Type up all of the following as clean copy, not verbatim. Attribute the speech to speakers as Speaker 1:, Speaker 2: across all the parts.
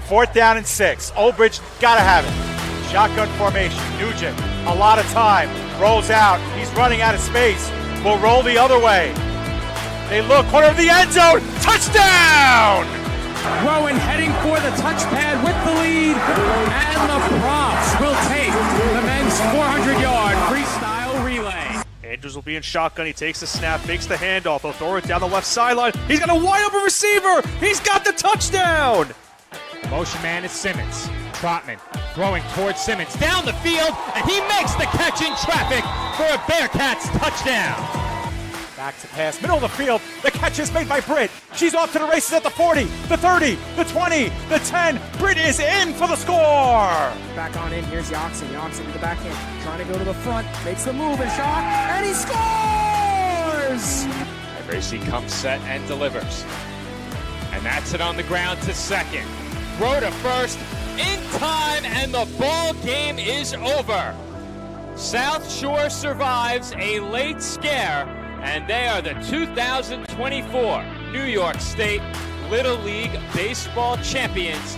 Speaker 1: 4th down and 6. Olbridge gotta have it. Shotgun formation. Nugent, a lot of time. Rolls out. He's running out of space. Will roll the other way. They look, corner of the end zone. Touchdown!
Speaker 2: Rowan heading for the touchpad with the lead. And the props will take the men's 400-yard freestyle relay.
Speaker 3: Andrews will be in shotgun. He takes the snap, fakes the handoff. He'll throw it down the left sideline. He's got a wide open receiver. He's got the touchdown.
Speaker 4: Motion man is Simmons. Trotman throwing towards Simmons down the field, and he makes the catch in traffic for a Bearcats touchdown.
Speaker 1: Back to pass, middle of the field. The catch is made by Britt. She's off to the races at the 40, the 30, the 20, the 10. Britt is in for the score.
Speaker 2: Back on in, here's Yoxon. Yoxon to the backhand, trying to go to the front, makes the move and shot, and he scores!
Speaker 4: Gracie comes set and delivers. And that's it on the ground to second. Throw to first, in time, and the ball game is over. South Shore survives a late scare, and they are the 2024 New York State Little League Baseball champions.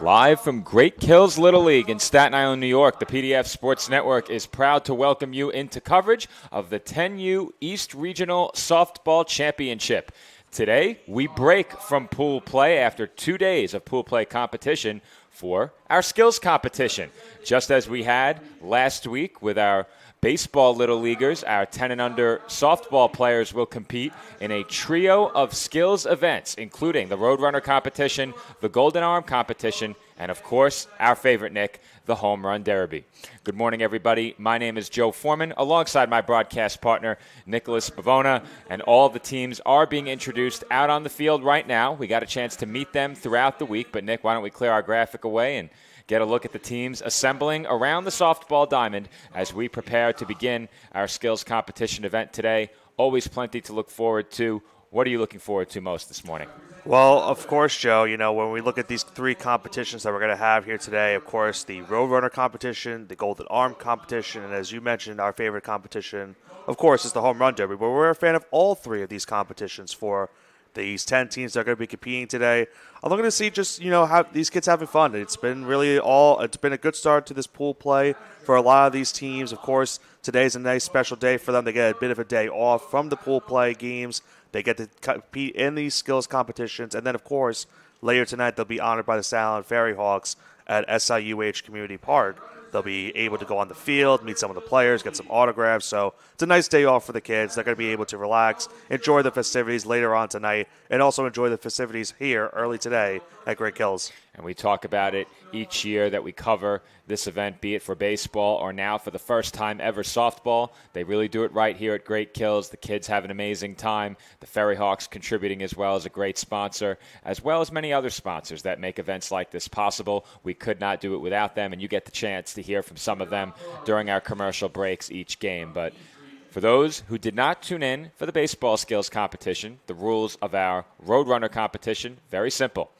Speaker 4: Live from Great Kills Little League in Staten Island, New York, the PDF Sports Network is proud to welcome you into coverage of the 10U East Regional Softball Championship. Today, we break from pool play after 2 days of pool play competition for our skills competition. Just as we had last week with our baseball Little Leaguers, our 10 and under softball players will compete in a trio of skills events, including the Roadrunner competition, the Golden Arm competition, and of course, our favorite, Nick, the Home Run Derby. Good morning, everybody. My name is Joe Foreman, alongside my broadcast partner, Nicholas Bavona, and all the teams are being introduced out on the field right now. We got a chance to meet them throughout the week, but Nick, why don't we clear our graphic away and get a look at the teams assembling around the softball diamond as we prepare to begin our skills competition event today. Always plenty to look forward to. What are you looking forward to most this morning?
Speaker 3: Well, of course, Joe, when we look at these three competitions that we're going to have here today, of course, the Roadrunner competition, the Golden Arm competition, and as you mentioned, our favorite competition, of course, is the Home Run Derby. But we're a fan of all three of these competitions for these 10 teams that are going to be competing today. I'm looking to see just, how these kids having fun. It's been it's been a good start to this pool play for a lot of these teams. Of course, today's a nice special day for them. They get a bit of a day off from the pool play games. They get to compete in these skills competitions. And then, of course, later tonight, they'll be honored by the Staten Island Fairy Hawks at SIUH Community Park. They'll be able to go on the field, meet some of the players, get some autographs. So it's a nice day off for the kids. They're going to be able to relax, enjoy the festivities later on tonight, and also enjoy the festivities here early today at Great Kills.
Speaker 4: And we talk about it each year that we cover this event, be it for baseball or now for the first time ever softball. They really do it right here at Great Kills. The kids have an amazing time. The Ferry Hawks contributing as well as a great sponsor, as well as many other sponsors that make events like this possible. We could not do it without them, and you get the chance to hear from some of them during our commercial breaks each game. But for those who did not tune in for the baseball skills competition, the rules of our Roadrunner competition, very simple.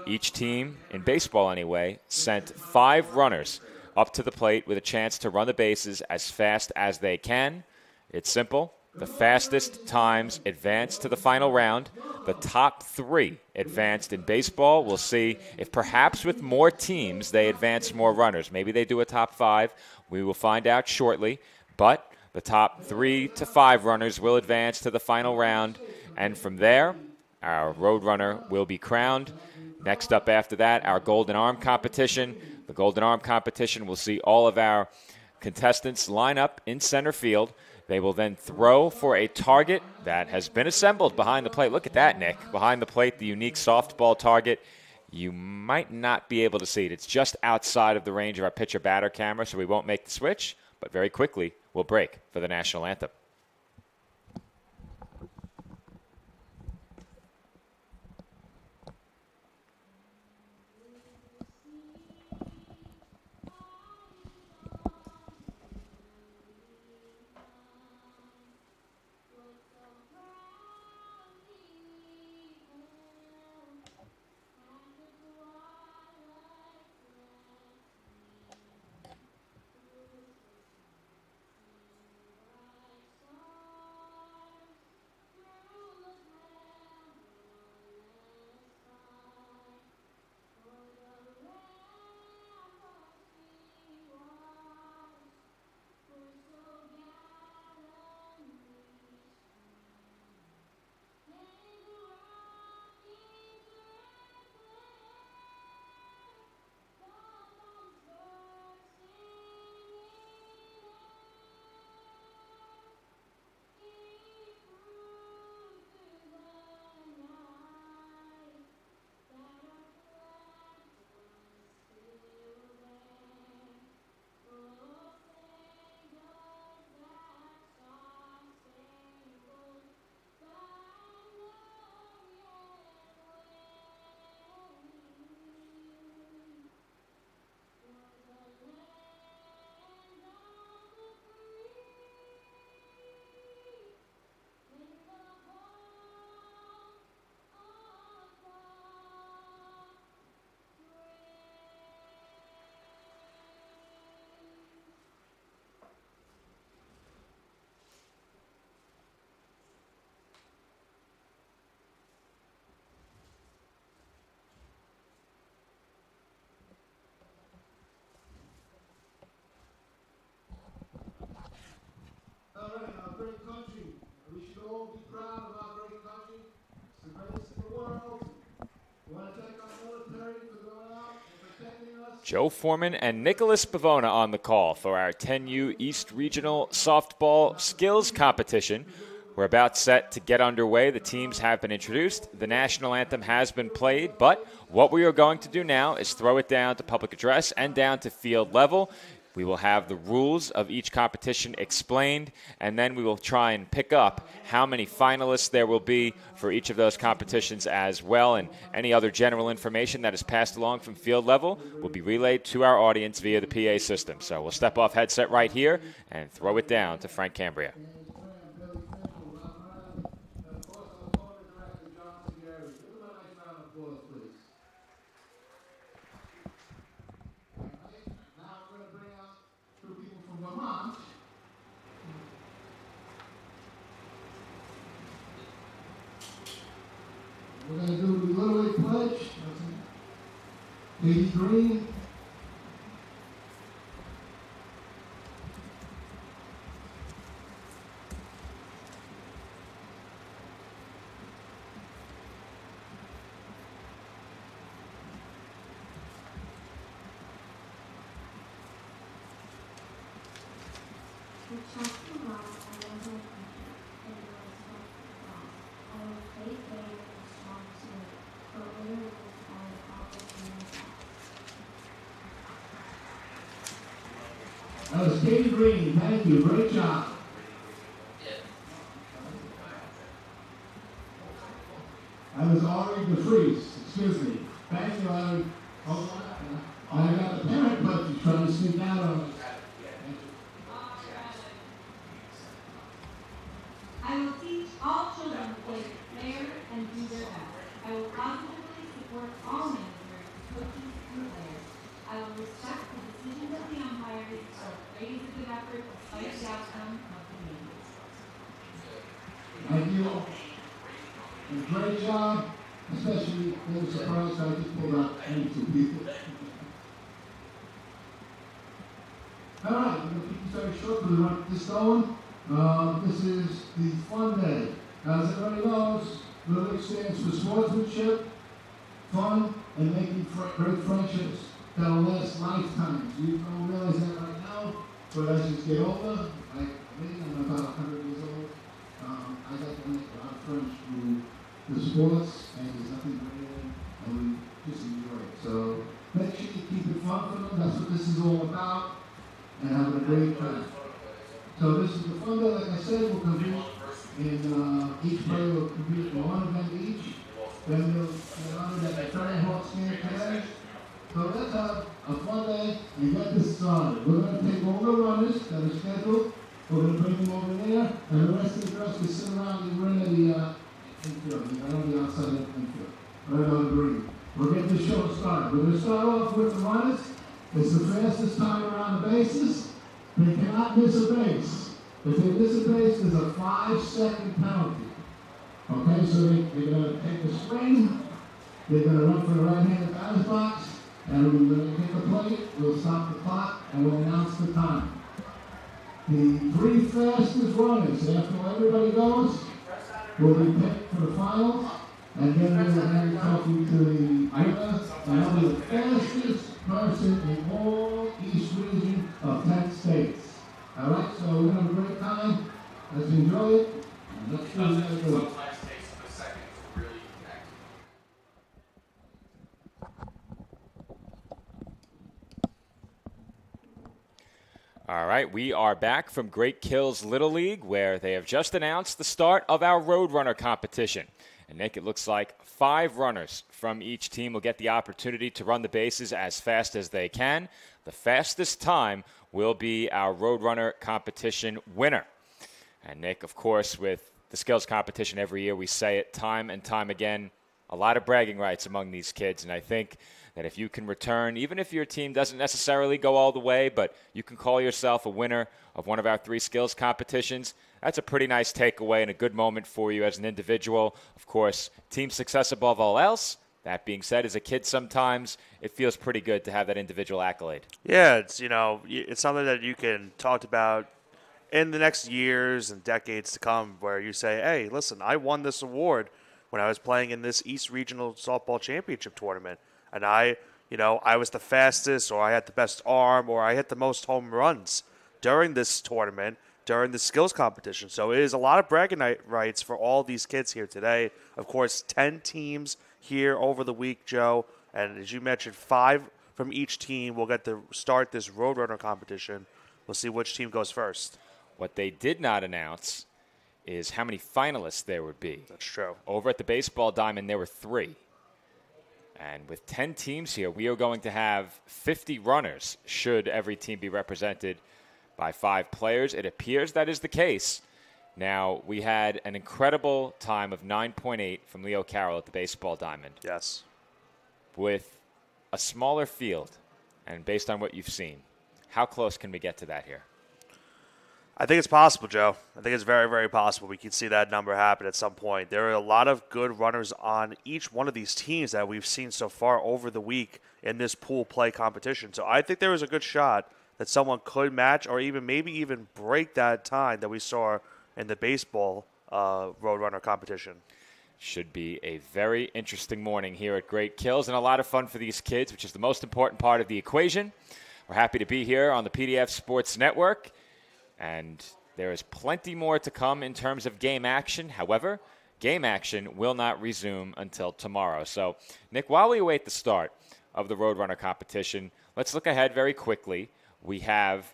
Speaker 4: Each team, in baseball anyway, sent 5 runners up to the plate with a chance to run the bases as fast as they can. It's simple. The fastest times advance to the final round. The top 3 advanced in baseball. We'll see if perhaps with more teams they advance more runners. Maybe they do a top 5. We will find out shortly. But the top 3 to 5 runners will advance to the final round. And from there, our Roadrunner will be crowned. Next up after that, our Golden Arm competition. The Golden Arm competition will see all of our contestants line up in center field. They will then throw for a target that has been assembled behind the plate. Look at that, Nick. Behind the plate, the unique softball target. You might not be able to see it. It's just outside of the range of our pitcher-batter camera, so we won't make the switch. But very quickly, we'll break for the national anthem.
Speaker 5: Roadrunner and our great country. We should all be proud of our great country. It's the greatest in the world. We want to thank our military for going out and protecting us.
Speaker 4: Joe Foreman and Nicholas Bavona on the call for our 10U East Regional Softball Skills Competition. We're about set to get underway. The teams have been introduced. The national anthem has been played, but what we are going to do now is throw it down to public address and down to field level. We will have the rules of each competition explained, and then we will try and pick up how many finalists there will be for each of those competitions as well, and any other general information that is passed along from field level will be relayed to our audience via the PA system. So we'll step off headset right here and throw it down to Frank Cambria.
Speaker 5: We're going to do the Little League Pledge. Katie Green. That was Katie Green. Thank you. Great job. That was Ari DeFries. Excuse me. Thank you, Ari. Hold on. I got the parent button trying to sneak out on us.
Speaker 6: I will teach all children to play fair and do their best. I will positively support all managers, coaches, and players. I will respect the decisions of the umpires or praise the good effort despite the outcome of the game.
Speaker 5: Thank you. And great job, especially they were surprised I just pulled out 22 people. All right, we're going to keep this very short because we want to get this going. This is the fun day. As everybody knows, Little League stands for sportsmanship, fun, and making great friendships that'll last lifetimes. You don't realize that right now, but as you get older, like me, I'm about 100 years old, I got to make a lot of friends through the sports, and there's nothing greater, and we just enjoy it. So make sure you keep it fun for them. That's what this is all about, and having a great time. So this is the fun day, like I said, we'll compete in, each player will compete in one event each. Then we'll get on that Attorney Hawk stand today. So let's have a fun day and get this started. We're going to take all the runners that are scheduled, we're going to bring them over there, and the rest of the girls can sit around the ring of the infield, right on the outside of the infield, right on the green. We'll get this show started. We're going to start off with the runners. It's the fastest time around the bases. They cannot miss a base. If they miss a base, there's a 5-second penalty. Okay, so they're going to take the swing, they're going to run for the right-handed batter's box, and we're going to take the plate, we'll stop the clock, and we'll announce the time. The 3 fastest runners, after everybody goes, will be picked for the finals, and then we'll hand the trophy to the winner, and I'll be the fastest person in all East region of 10 states. All right, so we're going to have a great time. Let's enjoy it, and let's do it.
Speaker 7: Sometimes takes a second to really connect.
Speaker 4: All right, we are back from Great Kills Little League, where they have just announced the start of our Roadrunner competition. And Nick, it looks like 5 runners from each team will get the opportunity to run the bases as fast as they can. The fastest time will be our Roadrunner competition winner. And Nick, of course, with the skills competition every year, we say it time and time again, a lot of bragging rights among these kids. And I think that if you can return, even if your team doesn't necessarily go all the way, but you can call yourself a winner of one of our 3 skills competitions, that's a pretty nice takeaway and a good moment for you as an individual. Of course, team success above all else. That being said, as a kid sometimes it feels pretty good to have that individual accolade.
Speaker 3: Yeah, it's, it's something that you can talk about in the next years and decades to come where you say, hey, listen, I won this award when I was playing in this East Regional Softball Championship tournament. And I was the fastest, or I had the best arm, or I hit the most home runs during this tournament, during the skills competition. So it is a lot of bragging rights for all these kids here today. Of course, 10 teams here over the week, Joe. And as you mentioned, 5 from each team will get to start this Roadrunner competition. We'll see which team goes first.
Speaker 4: What they did not announce is how many finalists there would be.
Speaker 3: That's true.
Speaker 4: Over at the baseball diamond, there were 3. And with 10 teams here, we are going to have 50 runners should every team be represented by 5 players. It appears that is the case. Now, we had an incredible time of 9.8 from Leo Carroll at the baseball diamond.
Speaker 3: Yes.
Speaker 4: With a smaller field, and based on what you've seen, how close can we get to that here?
Speaker 3: I think it's possible, Joe. I think it's very, very possible. We can see that number happen at some point. There are a lot of good runners on each one of these teams that we've seen so far over the week in this pool play competition. So I think there is a good shot that someone could match or maybe even break that time that we saw in the baseball Roadrunner competition.
Speaker 4: Should be a very interesting morning here at Great Kills and a lot of fun for these kids, which is the most important part of the equation. We're happy to be here on the PDF Sports Network. And there is plenty more to come in terms of game action. However, game action will not resume until tomorrow. So, Nick, while we await the start of the Roadrunner competition, let's look ahead very quickly. We have,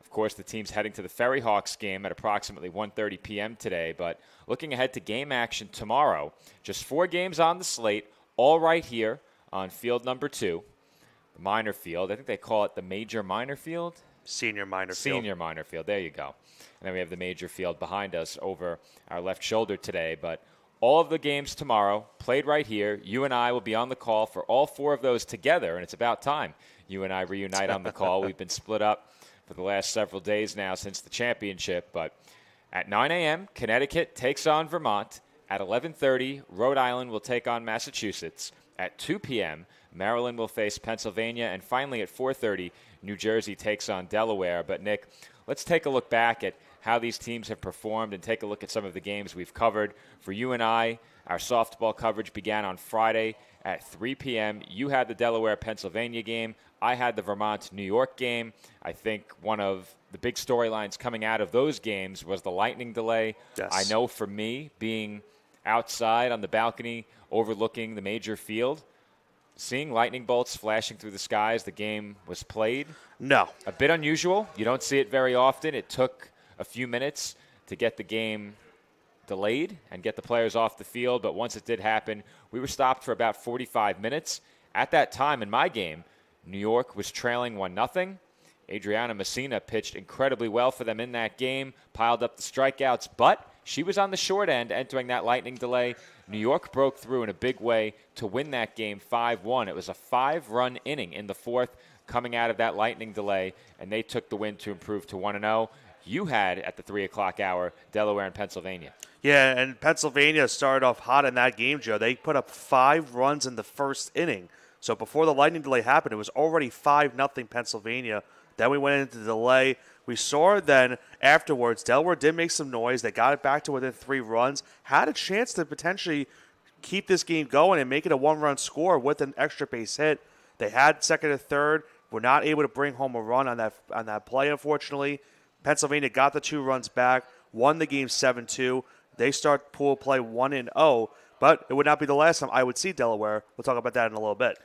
Speaker 4: of course, the teams heading to the Ferry Hawks game at approximately 1:30 p.m. today. But looking ahead to game action tomorrow, just 4 games on the slate, all right here on field number 2, the minor field. I think they call it the major minor field.
Speaker 3: Senior minor field.
Speaker 4: Senior minor field. There you go. And then we have the major field behind us over our left shoulder today. But all of the games tomorrow played right here. You and I will be on the call for all 4 of those together, and it's about time you and I reunite on the call. We've been split up for the last several days now since the championship. But at 9 a.m., Connecticut takes on Vermont. At 11:30, Rhode Island will take on Massachusetts. At 2 p.m., Maryland will face Pennsylvania. And finally at 4:30, New Jersey takes on Delaware. But, Nick, let's take a look back at how these teams have performed and take a look at some of the games we've covered. For you and I, our softball coverage began on Friday at 3 p.m. You had the Delaware-Pennsylvania game. I had the Vermont-New York game. I think one of the big storylines coming out of those games was the lightning delay.
Speaker 3: Yes.
Speaker 4: I know for me, being outside on the balcony overlooking the major field, seeing lightning bolts flashing through the skies, the game was played.
Speaker 3: No.
Speaker 4: A bit unusual. You don't see it very often. It took a few minutes to get the game delayed and get the players off the field, but once it did happen, we were stopped for about 45 minutes. At that time in my game, New York was trailing 1-0. Adriana Messina pitched incredibly well for them in that game, piled up the strikeouts, but she was on the short end entering that lightning delay. New York broke through in a big way to win that game 5-1. It was a 5-run inning in the 4th coming out of that lightning delay, and they took the win to improve to 1-0. You had, at the 3 o'clock hour, Delaware and Pennsylvania.
Speaker 3: Yeah, and Pennsylvania started off hot in that game, Joe. They put up 5 runs in the first inning. So before the lightning delay happened, it was already 5-0 Pennsylvania. Then we went into the delay. We saw then afterwards, Delaware did make some noise. They got it back to within 3 runs, had a chance to potentially keep this game going and make it a 1-run score with an extra base hit. They had second and third, were not able to bring home a run on that play, unfortunately. Pennsylvania got the 2 runs back, won the game 7-2. They start pool play 1-0, but it would not be the last time I would see Delaware. We'll talk about that in a little bit.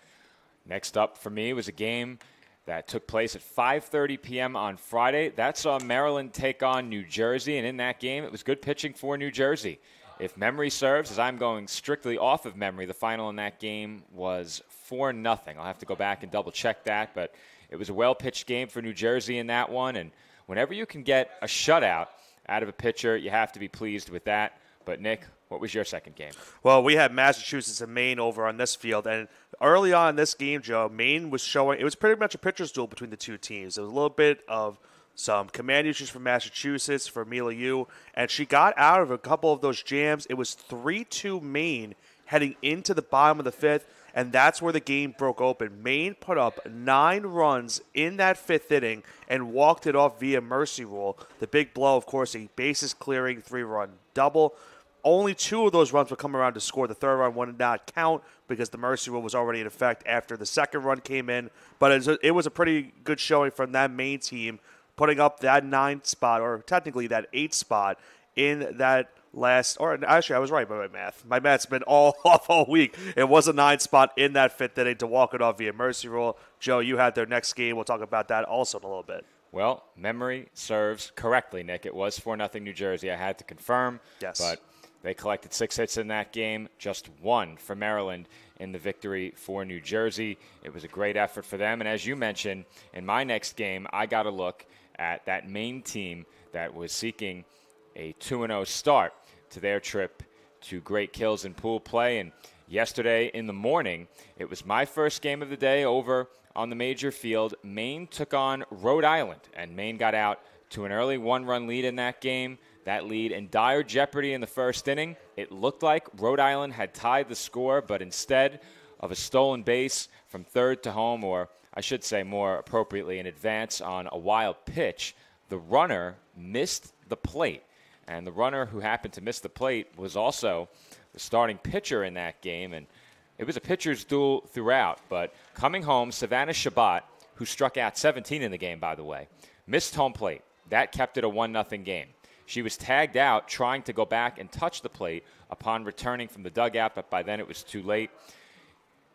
Speaker 4: Next up for me was a game that took place at 5:30 p.m. on Friday. That saw Maryland take on New Jersey, and in that game, it was good pitching for New Jersey. If memory serves, as I'm going strictly off of memory, the final in that game was 4-0. I'll have to go back and double-check that, but it was a well-pitched game for New Jersey in that one, and whenever you can get a shutout out of a pitcher, you have to be pleased with that. But, Nick, what was your second game?
Speaker 3: Well, we had Massachusetts and Maine over on this field, and early on in this game, Joe, Maine was showing – it was pretty much a pitcher's duel between the 2 teams. There was a little bit of some command issues for Massachusetts, for Mila Yu, and she got out of a couple of those jams. It was 3-2 Maine heading into the bottom of the 5th, and that's where the game broke open. Maine put up 9 runs in that 5th inning and walked it off via mercy rule. The big blow, of course, a bases clearing 3-run double. Only 2 of those runs would come around to score. The 3rd run would not count because the mercy rule was already in effect after the 2nd run came in. But it was a pretty good showing from that Maine team, putting up that 9th spot, or technically that 8th spot in that last, or actually I was right by my math. My math's been all off all week. It was a 9th spot in that 5th inning to walk it off via mercy rule. Joe, you had their next game. We'll talk about that also in a little bit.
Speaker 4: Well, memory serves correctly, Nick. It was 4-0 New Jersey. I had to confirm.
Speaker 3: Yes.
Speaker 4: But they collected 6 hits in that game, just 1 for Maryland in the victory for New Jersey. It was a great effort for them. And as you mentioned, in my next game, I got a look at that Maine team that was seeking a 2-0 start to their trip to Great Kills in pool play. And yesterday in the morning, it was my first game of the day over on the major field. Maine took on Rhode Island, and Maine got out to an early 1-run lead in that game. That lead in dire jeopardy in the first inning. It looked like Rhode Island had tied the score, but instead of a stolen base from third to home, or I should say more appropriately, an advance on a wild pitch, the runner missed the plate. And the runner who happened to miss the plate was also the starting pitcher in that game. And it was a pitcher's duel throughout. But coming home, Savannah Shabbat, who struck out 17 in the game, by the way, missed home plate. That kept it a 1-0 game. She was tagged out trying to go back and touch the plate upon returning from the dugout, but by then it was too late.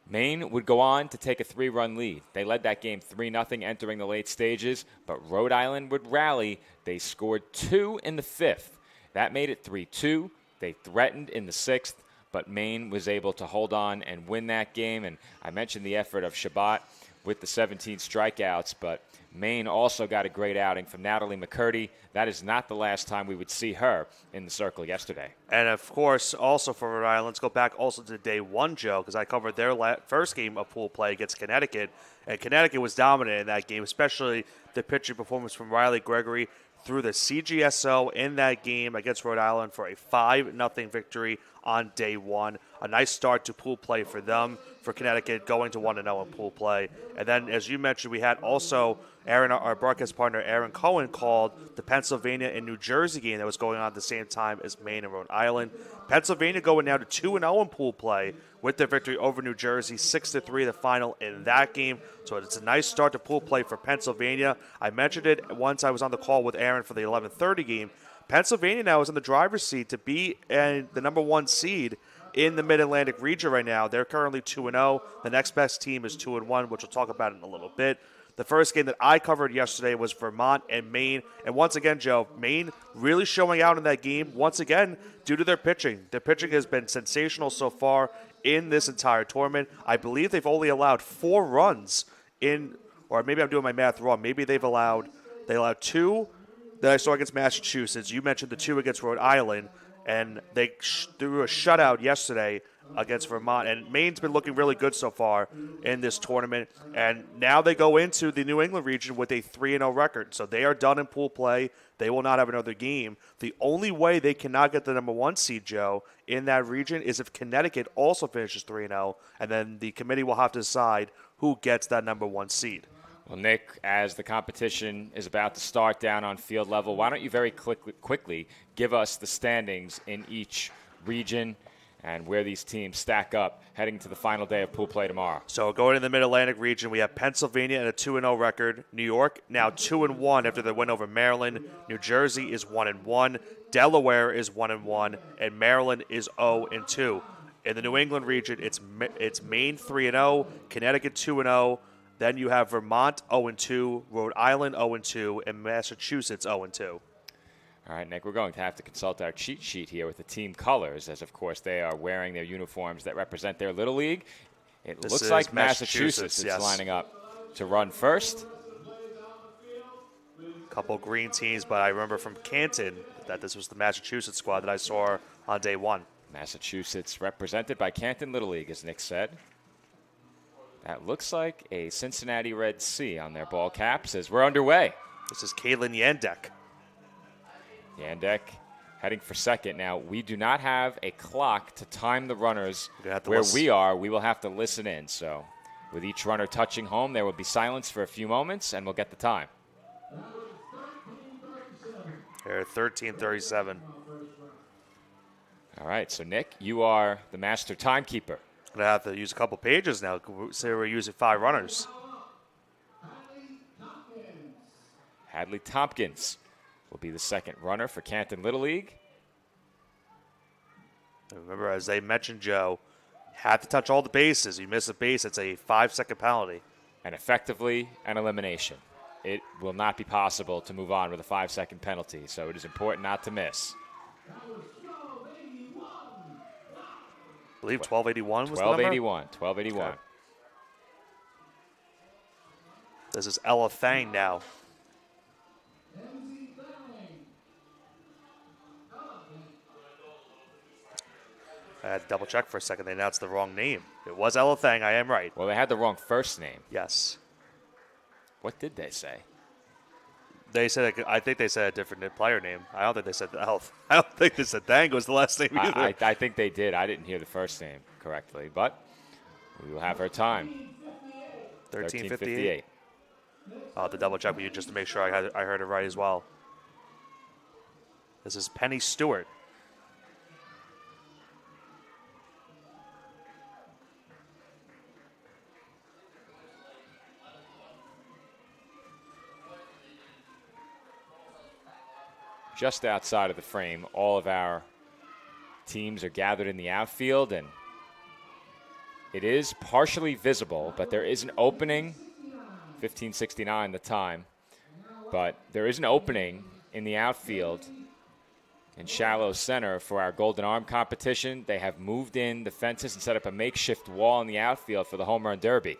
Speaker 4: Maine would go on to take a 3-run lead. They led that game 3-0 entering the late stages, but Rhode Island would rally. They scored 2 in the 5th. That made it 3-2. They threatened in the 6th, but Maine was able to hold on and win that game. And I mentioned the effort of Shabbat with the 17 strikeouts, but Maine also got a great outing from Natalie McCurdy. That is not the last time we would see her in the circle yesterday.
Speaker 3: And, of course, also for Rhode Island, let's go back also to day 1, Joe, because I covered their first game of pool play against Connecticut. And Connecticut was dominant in that game, especially the pitching performance from Riley Gregory through the CGSO in that game against Rhode Island for a 5-0 victory on day 1. A nice start to pool play for them, for Connecticut, going to 1-0 in pool play. And then, as you mentioned, we had also our broadcast partner Aaron Cohen called the Pennsylvania and New Jersey game that was going on at the same time as Maine and Rhode Island. Pennsylvania going now to 2-0 in pool play with their victory over New Jersey, 6-3 the final in that game. So it's a nice start to pool play for Pennsylvania. I mentioned it once I was on the call with Aaron for the 11:30 game. Pennsylvania now is in the driver's seat to be the number 1 seed in the Mid-Atlantic region right now. They're currently 2-0. The next best team is 2-1, which we'll talk about in a little bit. The first game that I covered yesterday was Vermont and Maine. And once again, Joe, Maine really showing out in that game, once again, due to their pitching. Their pitching has been sensational so far in this entire tournament. I believe they've only allowed 4 runs in, or maybe I'm doing my math wrong. Maybe they allowed 2 that I saw against Massachusetts. You mentioned the 2 against Rhode Island, and they threw a shutout yesterday against Vermont. And Maine's been looking really good so far in this tournament. And now they go into the New England region with a 3-0 record. So they are done in pool play. They will not have another game. The only way they cannot get the number 1 seed, Joe, in that region is if Connecticut also finishes 3-0. And then the committee will have to decide who gets that number 1 seed.
Speaker 4: Well, Nick, as the competition is about to start down on field level, why don't you very quickly give us the standings in each region and where these teams stack up heading to the final day of pool play tomorrow.
Speaker 3: So going in the Mid-Atlantic region, we have Pennsylvania and a 2-0 record. New York now 2-1 after their win over Maryland. New Jersey is 1-1. Delaware is 1-1, and Maryland is 0-2. In the New England region, it's Maine 3-0, Connecticut 2-0. Then you have Vermont 0-2, Rhode Island 0-2, and Massachusetts 0-2.
Speaker 4: All right, Nick, we're going to have to consult our cheat sheet here with the team colors, as, of course, they are wearing their uniforms that represent their Little League. It looks like Massachusetts is lining up to run first.
Speaker 3: Couple green teams, but I remember from Canton that this was the Massachusetts squad that I saw on day 1.
Speaker 4: Massachusetts represented by Canton Little League, as Nick said. That looks like a Cincinnati Red C on their ball caps as we're underway.
Speaker 3: This is Caitlin Yandek.
Speaker 4: Yandek heading for second. Now, we do not have a clock to time the runners where
Speaker 3: listen.
Speaker 4: we are. We will have to listen in. So with each runner touching home, there will be silence for a few moments, and we'll get the time.
Speaker 3: They're 13:37.
Speaker 4: All right, so Nick, you are the master timekeeper.
Speaker 3: Gonna have to use a couple pages now. Say we're using 5 runners.
Speaker 4: Hadley Tompkins will be the second runner for Canton Little League.
Speaker 3: Remember, as they mentioned, Joe, you have to touch all the bases. You miss a base, it's a 5-second penalty.
Speaker 4: And effectively an elimination. It will not be possible to move on with a 5-second penalty, so it is important not to miss.
Speaker 3: I believe 1281 was the number?
Speaker 4: 1281.
Speaker 3: Okay. This is Ella Fang now. I had to double check for a second. They announced the wrong name. It was Ella Fang. I am right.
Speaker 4: Well, they had the wrong first name.
Speaker 3: Yes.
Speaker 4: What did they say?
Speaker 3: They said, I think they said a different player name. I don't think they said Elf. I don't think they said Thang was the last name either.
Speaker 4: I think they did. I didn't hear the first name correctly, but we will have her time.
Speaker 3: 13:58. I'll have to double check with you just to make sure I heard it right as well. This is Penny Stewart.
Speaker 4: Just outside of the frame, all of our teams are gathered in the outfield, and it is partially visible, but there is an opening, 15:69 the time, but there is an opening in the outfield in shallow center for our Golden Arm competition. They have moved in the fences and set up a makeshift wall in the outfield for the Home Run Derby.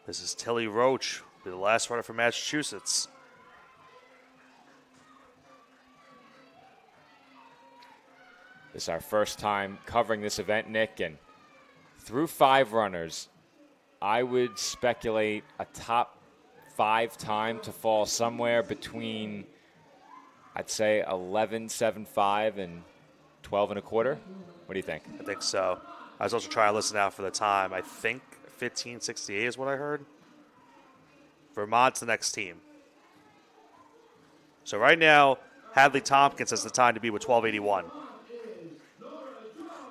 Speaker 3: This is Tilly Roach, the last runner from Massachusetts.
Speaker 4: This is our first time covering this event, Nick, and through 5 runners, I would speculate a top 5 time to fall somewhere between, I'd say, 11.75 and 12.25. What do you think?
Speaker 3: I think so. I was also trying to listen out for the time. I think 15:68 is what I heard. Vermont's the next team. So right now, Hadley Tompkins has the time to be with 12:81.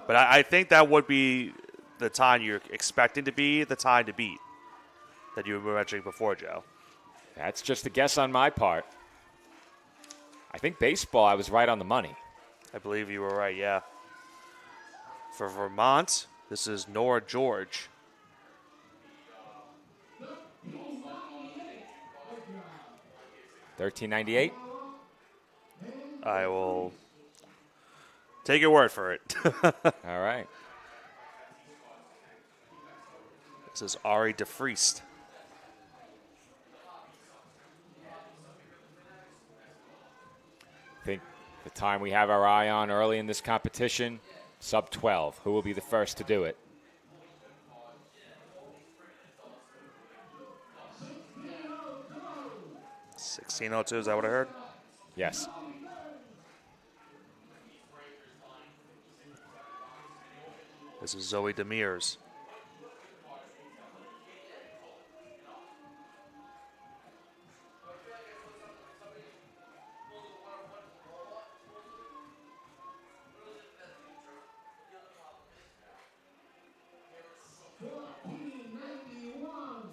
Speaker 3: But I think that would be the time you're expecting to be the time to beat that you were mentioning before, Joe.
Speaker 4: That's just a guess on my part. I think baseball, I was right on the money.
Speaker 3: I believe you were right, yeah. For Vermont, this is Nora George.
Speaker 4: $13.98.
Speaker 3: I will take your word for it.
Speaker 4: All right.
Speaker 3: This is Ari DeFriest.
Speaker 4: I think the time we have our eye on early in this competition, sub 12. Who will be the first to do it?
Speaker 3: $16.02, is that what I heard?
Speaker 4: Yes.
Speaker 3: This is Zoe Demirs.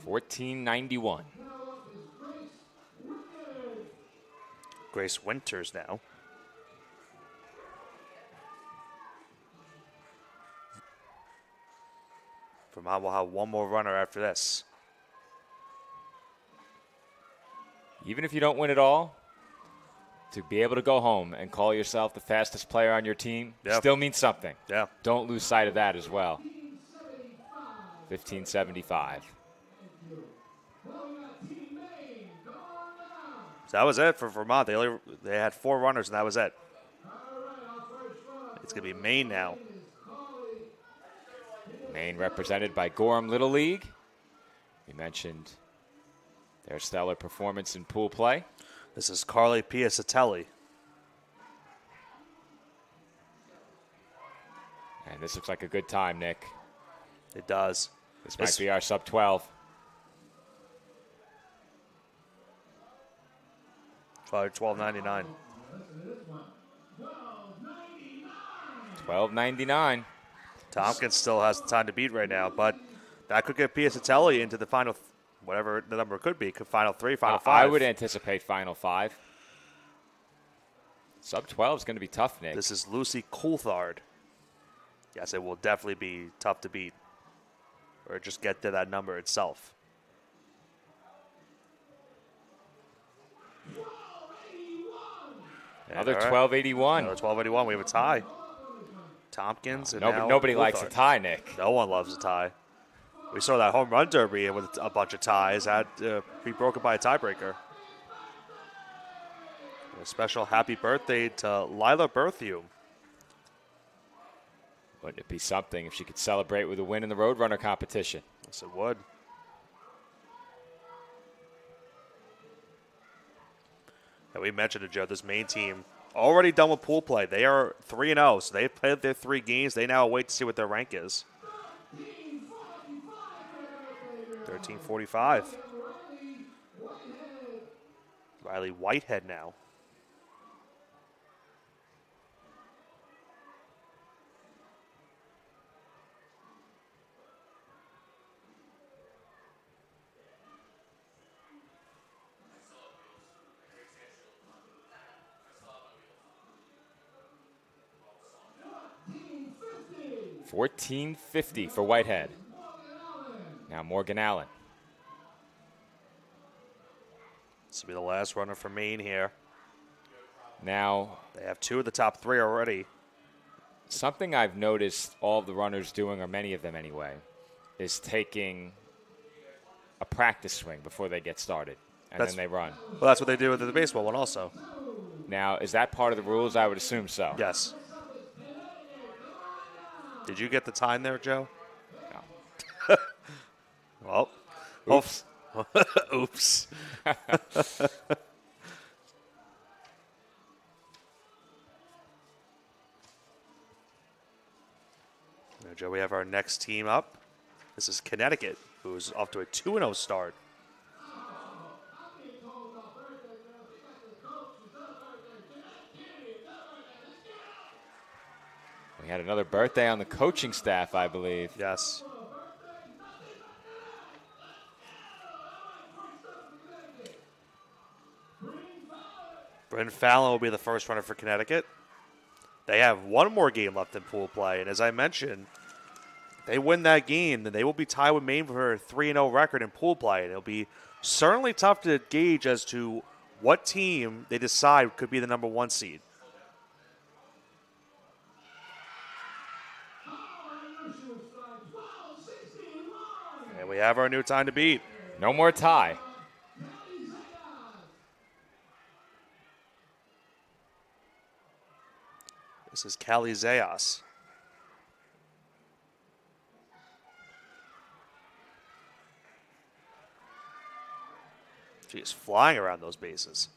Speaker 4: $14.91.
Speaker 3: Grace Winters now. Vermont will have one more runner after this.
Speaker 4: Even if you don't win it all, to be able to go home and call yourself the fastest player on your team still means something.
Speaker 3: Yeah.
Speaker 4: Don't lose sight of that as well. 15.75.
Speaker 3: So that was it for Vermont. They had 4 runners, and that was it. It's going to be Maine now.
Speaker 4: Maine represented by Gorham Little League. We mentioned their stellar performance in pool play.
Speaker 3: This is Carly Piacatelli.
Speaker 4: And this looks like a good time, Nick.
Speaker 3: It does.
Speaker 4: This might be our sub 12.
Speaker 3: 12.99.
Speaker 4: 12.99.
Speaker 3: Tompkins still has the time to beat right now, but that could get Piacatelli into the final, whatever the number could be, final 3, final 5.
Speaker 4: I would anticipate final 5. Sub 12 is going to be tough, Nick.
Speaker 3: This is Lucy Coulthard. Yes, it will definitely be tough to beat, or just get to that number itself.
Speaker 4: Another
Speaker 3: All right.
Speaker 4: 1281.
Speaker 3: Another 1281. We have a tie. Tompkins and now
Speaker 4: Nobody likes a
Speaker 3: Coulthard.
Speaker 4: tie, Nick.
Speaker 3: No one loves a tie. We saw that home run derby with a bunch of ties. Had to be broken by a tiebreaker. A special happy birthday to Lila Berthium.
Speaker 4: Wouldn't it be something if she could celebrate with a win in the Roadrunner competition?
Speaker 3: Yes, it would. And we mentioned it, Joe, this main team already done with pool play. They are 3-0, so they've played their 3 games. They now wait to see what their rank is. 1345. Riley Whitehead now.
Speaker 4: $14.50 for Whitehead. Now Morgan Allen.
Speaker 3: This will be the last runner for Maine here.
Speaker 4: Now,
Speaker 3: They have 2 of the top 3 already.
Speaker 4: something I've noticed all of the runners doing, or many of them anyway, is taking a practice swing before they get started, and
Speaker 3: That's-
Speaker 4: then they run.
Speaker 3: Well, that's what they do with the baseball one also.
Speaker 4: Now, is that part of the rules? I would assume so.
Speaker 3: Yes. Did you get the time there, Joe?
Speaker 4: No.
Speaker 3: Well,
Speaker 4: Oops.
Speaker 3: oops. Now, Joe, we have our next team up. This is Connecticut, who's off to a 2-0 start.
Speaker 4: We had another birthday on the coaching staff, I believe.
Speaker 3: Yes. Bryn Fallon will be the first runner for Connecticut. They have one more game left in pool play, and as I mentioned, if they win that game, then they will be tied with Maine for a 3-0 record in pool play, and it'll be certainly tough to gauge as to what team they decide could be the number 1 seed. And we have our new time to beat.
Speaker 4: No more tie.
Speaker 3: This is Callie Zayas. She is flying around those bases.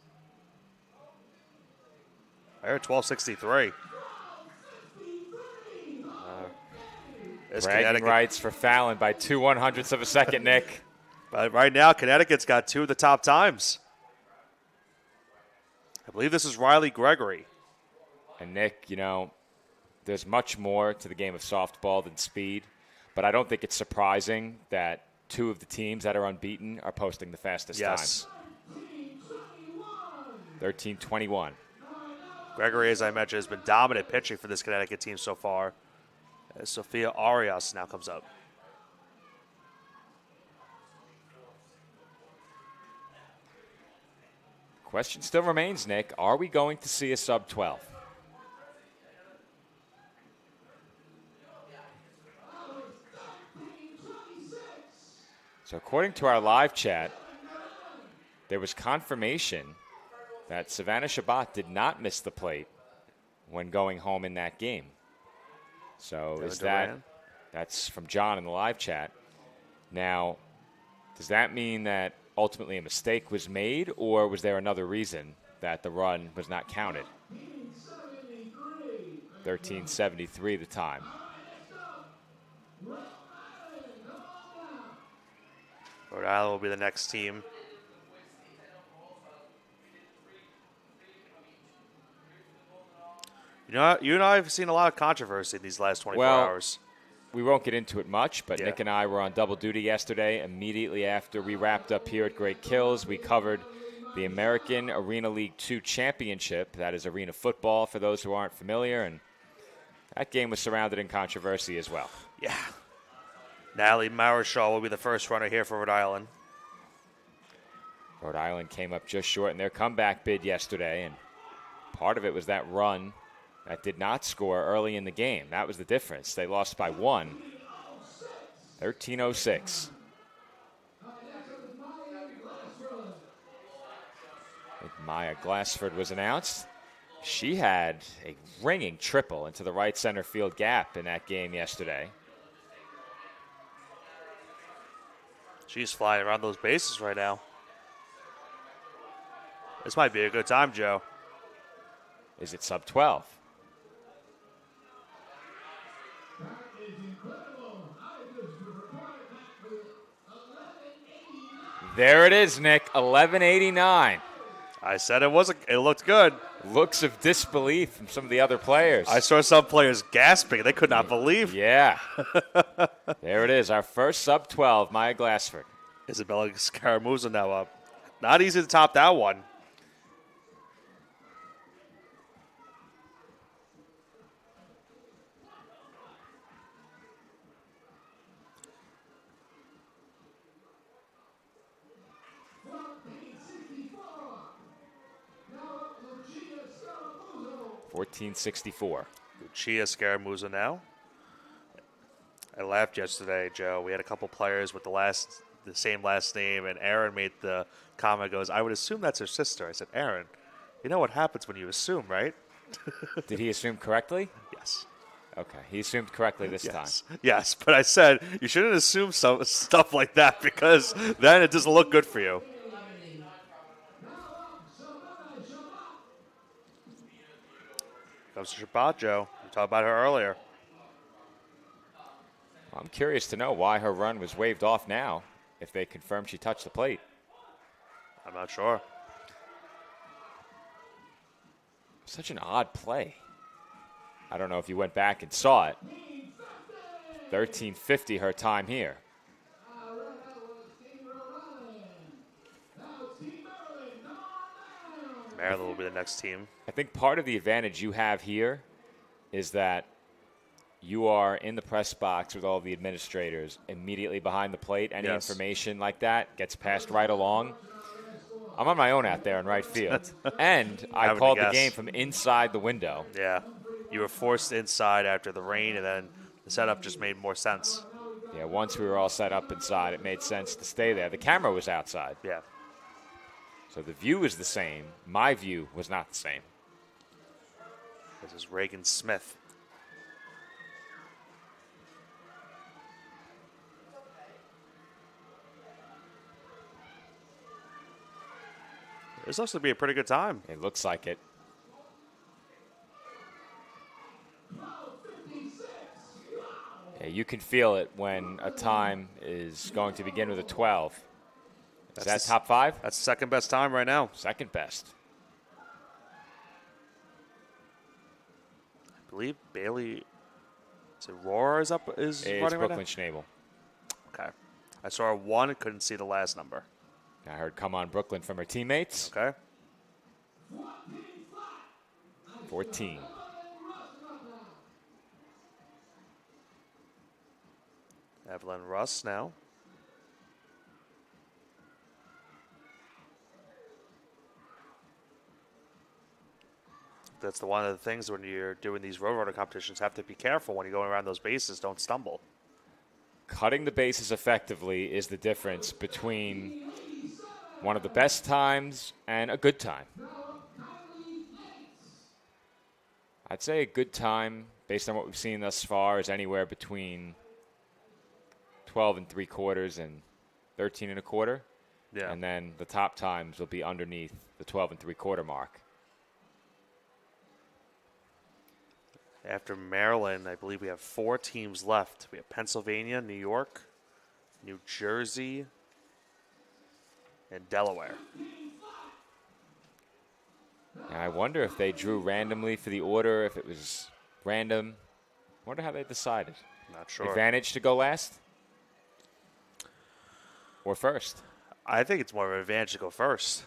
Speaker 3: There, 1263. This
Speaker 4: Bragging
Speaker 3: Connecticut,
Speaker 4: rights for Fallon by 2/100ths of a second, Nick.
Speaker 3: but right now, Connecticut's got 2 of the top times. I believe this is Riley Gregory.
Speaker 4: And Nick, you know, there's much more to the game of softball than speed, but I don't think it's surprising that 2 of the teams that are unbeaten are posting the fastest
Speaker 3: Yes.
Speaker 4: times. 13:21.
Speaker 3: Gregory, as I mentioned, has been dominant pitching for this Connecticut team so far. As Sophia Arias now comes up.
Speaker 4: Question still remains, Nick. Are we going to see a sub 12? So according to our live chat, there was confirmation that Savannah Shabbat did not miss the plate when going home in that game. So
Speaker 3: Devin
Speaker 4: is that
Speaker 3: Duran?
Speaker 4: that's from John in the live chat. Now, does that mean that ultimately a mistake was made, or was there another reason that the run was not counted? 13:73 the time.
Speaker 3: Rhode Island will be the next team. You know, you and I have seen a lot of controversy these last 24 hours.
Speaker 4: We won't get into it much, but
Speaker 3: Yeah.
Speaker 4: Nick and I were on double duty yesterday. Immediately after we wrapped up here at Great Kills, we covered the American Arena League 2 Championship. That is arena football for those who aren't familiar, and that game was surrounded in controversy as well.
Speaker 3: Yeah. Natalie Marishaw will be the first runner here for Rhode Island.
Speaker 4: Rhode Island came up just short in their comeback bid yesterday, and part of it was that run that did not score early in the game. That was the difference. They lost by 1, 13:06. Maya Glassford was announced. She had a ringing triple into the right center field gap in that game yesterday.
Speaker 3: She's flying around those bases right now. This might be a good time, Joe.
Speaker 4: Is it sub 12? There it is, Nick. 11:89.
Speaker 3: I said it looked good.
Speaker 4: Looks of disbelief from some of the other players.
Speaker 3: I saw some players gasping. They could not believe.
Speaker 4: Yeah. There it is. Our first sub 12, Maya Glassford.
Speaker 3: Isabella Scaramuzza now up. Not easy to top that one.
Speaker 4: $14.64.
Speaker 3: Lucia Scaramuzza now. I laughed yesterday, Joe. We had a couple players with the same last name, and Aaron made the comment, goes, I would assume that's her sister. I said, Aaron, you know what happens when you assume, right?
Speaker 4: Did he assume correctly?
Speaker 3: Yes.
Speaker 4: Okay, he assumed correctly this time.
Speaker 3: Yes, but I said you shouldn't assume stuff like that because then it doesn't look good for you. Comes to Shabbat, Joe. We talked about her earlier.
Speaker 4: I'm curious to know why her run was waved off now, if they confirmed she touched the plate.
Speaker 3: I'm not sure.
Speaker 4: Such an odd play. I don't know if you went back and saw it. 13:50 her time here.
Speaker 3: Maryland will be the next team.
Speaker 4: I think part of the advantage you have here is that you are in the press box with all the administrators immediately behind the plate. Any information like that gets passed right along. I'm on my own out there in right field. And I called the game from inside the window.
Speaker 3: Yeah. You were forced inside after the rain, and then the setup just made more sense.
Speaker 4: Yeah, once we were all set up inside, it made sense to stay there. The camera was outside.
Speaker 3: Yeah.
Speaker 4: So the view is the same. My view was not the same.
Speaker 3: This is Reagan Smith. This looks to be a pretty good time.
Speaker 4: It looks like it. Yeah, you can feel it when a time is going to begin with a 12. Is that top 5?
Speaker 3: That's the second best time right now.
Speaker 4: Second best.
Speaker 3: I believe Bailey, is it Roar is running
Speaker 4: It's
Speaker 3: right
Speaker 4: Brooklyn
Speaker 3: now?
Speaker 4: Schnabel.
Speaker 3: Okay. I saw a 1 and couldn't see the last number.
Speaker 4: I heard come on Brooklyn from her teammates.
Speaker 3: Okay.
Speaker 4: 14.
Speaker 3: Evelyn Russ now. That's one of the things when you're doing these Roadrunner competitions, have to be careful when you're going around those bases, don't stumble.
Speaker 4: Cutting the bases effectively is the difference between one of the best times and a good time. I'd say a good time, based on what we've seen thus far, is anywhere between 12 3/4 and 13 1/4.
Speaker 3: Yeah.
Speaker 4: And then the top times will be underneath the 12 3/4 mark.
Speaker 3: After Maryland, I believe we have 4 teams left. We have Pennsylvania, New York, New Jersey, and Delaware.
Speaker 4: Now, I wonder if they drew randomly for the order, if it was random. I wonder how they decided.
Speaker 3: Not sure.
Speaker 4: Advantage to go last? Or first?
Speaker 3: I think it's more of an advantage to go first,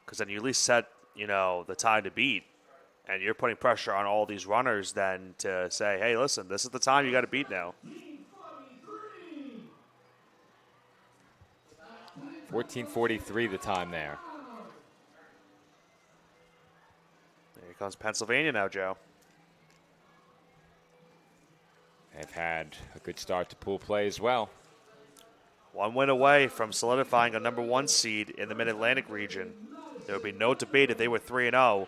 Speaker 3: because then you at least set, the time to beat, and you're putting pressure on all these runners then to say, hey, listen, this is the time you got to beat now.
Speaker 4: 14:43 the time there.
Speaker 3: Here comes Pennsylvania now, Joe.
Speaker 4: They've had a good start to pool play as well.
Speaker 3: 1 win away from solidifying a #1 seed in the Mid-Atlantic region. There would be no debate if they were 3-0,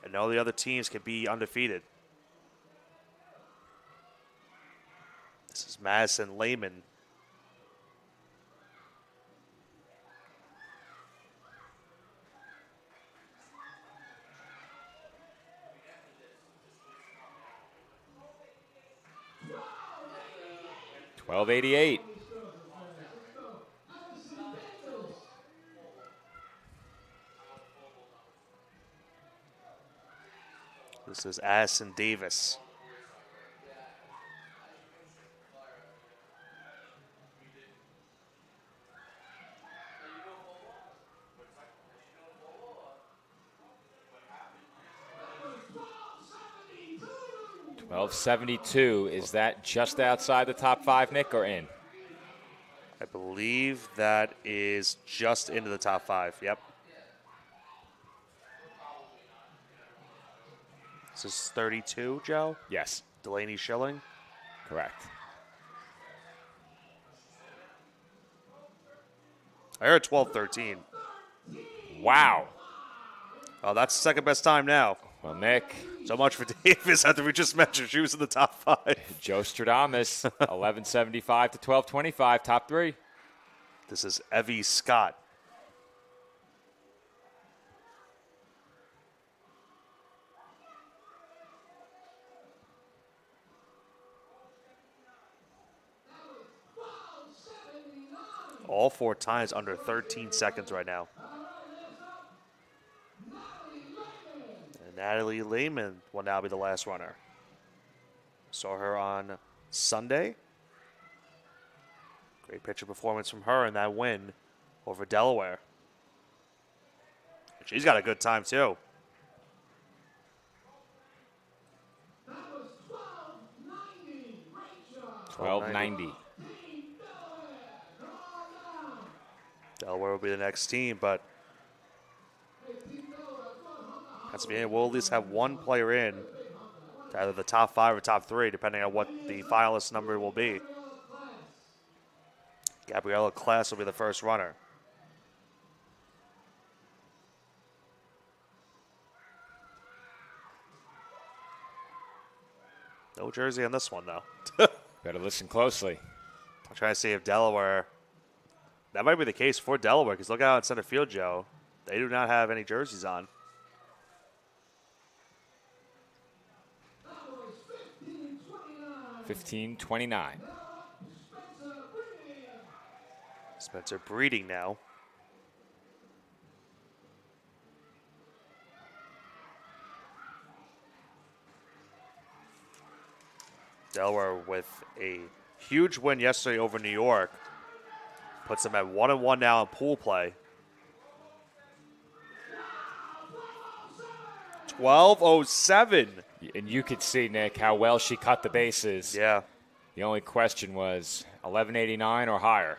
Speaker 3: and all the other teams can be undefeated. This is Madison Lehman.
Speaker 4: $12.88.
Speaker 3: This is Addison Davis.
Speaker 4: $12.72. Is that just outside the top 5, Nick, or in?
Speaker 3: I believe that is just into the top 5. Yep. This is 32, Joe?
Speaker 4: Yes.
Speaker 3: Delaney Schilling?
Speaker 4: Correct.
Speaker 3: I heard 12:13.
Speaker 4: Wow.
Speaker 3: Oh, that's the second best time now.
Speaker 4: Well, Nick.
Speaker 3: So much for Davis after we just mentioned she was in the top 5.
Speaker 4: Joe Stradamus, 11.75 to 12.25, top 3.
Speaker 3: This is Evie Scott. All 4 times under 13 seconds right now. And Natalie Lehman will now be the last runner. Saw her on Sunday. Great picture performance from her in that win over Delaware. And she's got a good time too.
Speaker 5: That was 12.90. Great job.
Speaker 4: 12.90.
Speaker 3: Delaware will be the next team, but Pennsylvania will at least have 1 player in to either the top 5 or top 3, depending on what the finalist number will be. Gabriella Class will be the first runner. No jersey on this one, though.
Speaker 4: Better listen closely.
Speaker 3: I'm trying to see if Delaware... That might be the case for Delaware, because look out in center field, Joe. They do not have any jerseys on.
Speaker 5: That was 15.29.
Speaker 4: 15.29.
Speaker 3: Spencer Breeding now. Delaware with a huge win yesterday over New York. Puts them at 1-1 now in pool play. 12:07.
Speaker 4: And you could see, Nick, how well she cut the bases.
Speaker 3: Yeah.
Speaker 4: The only question was 11.89 or higher.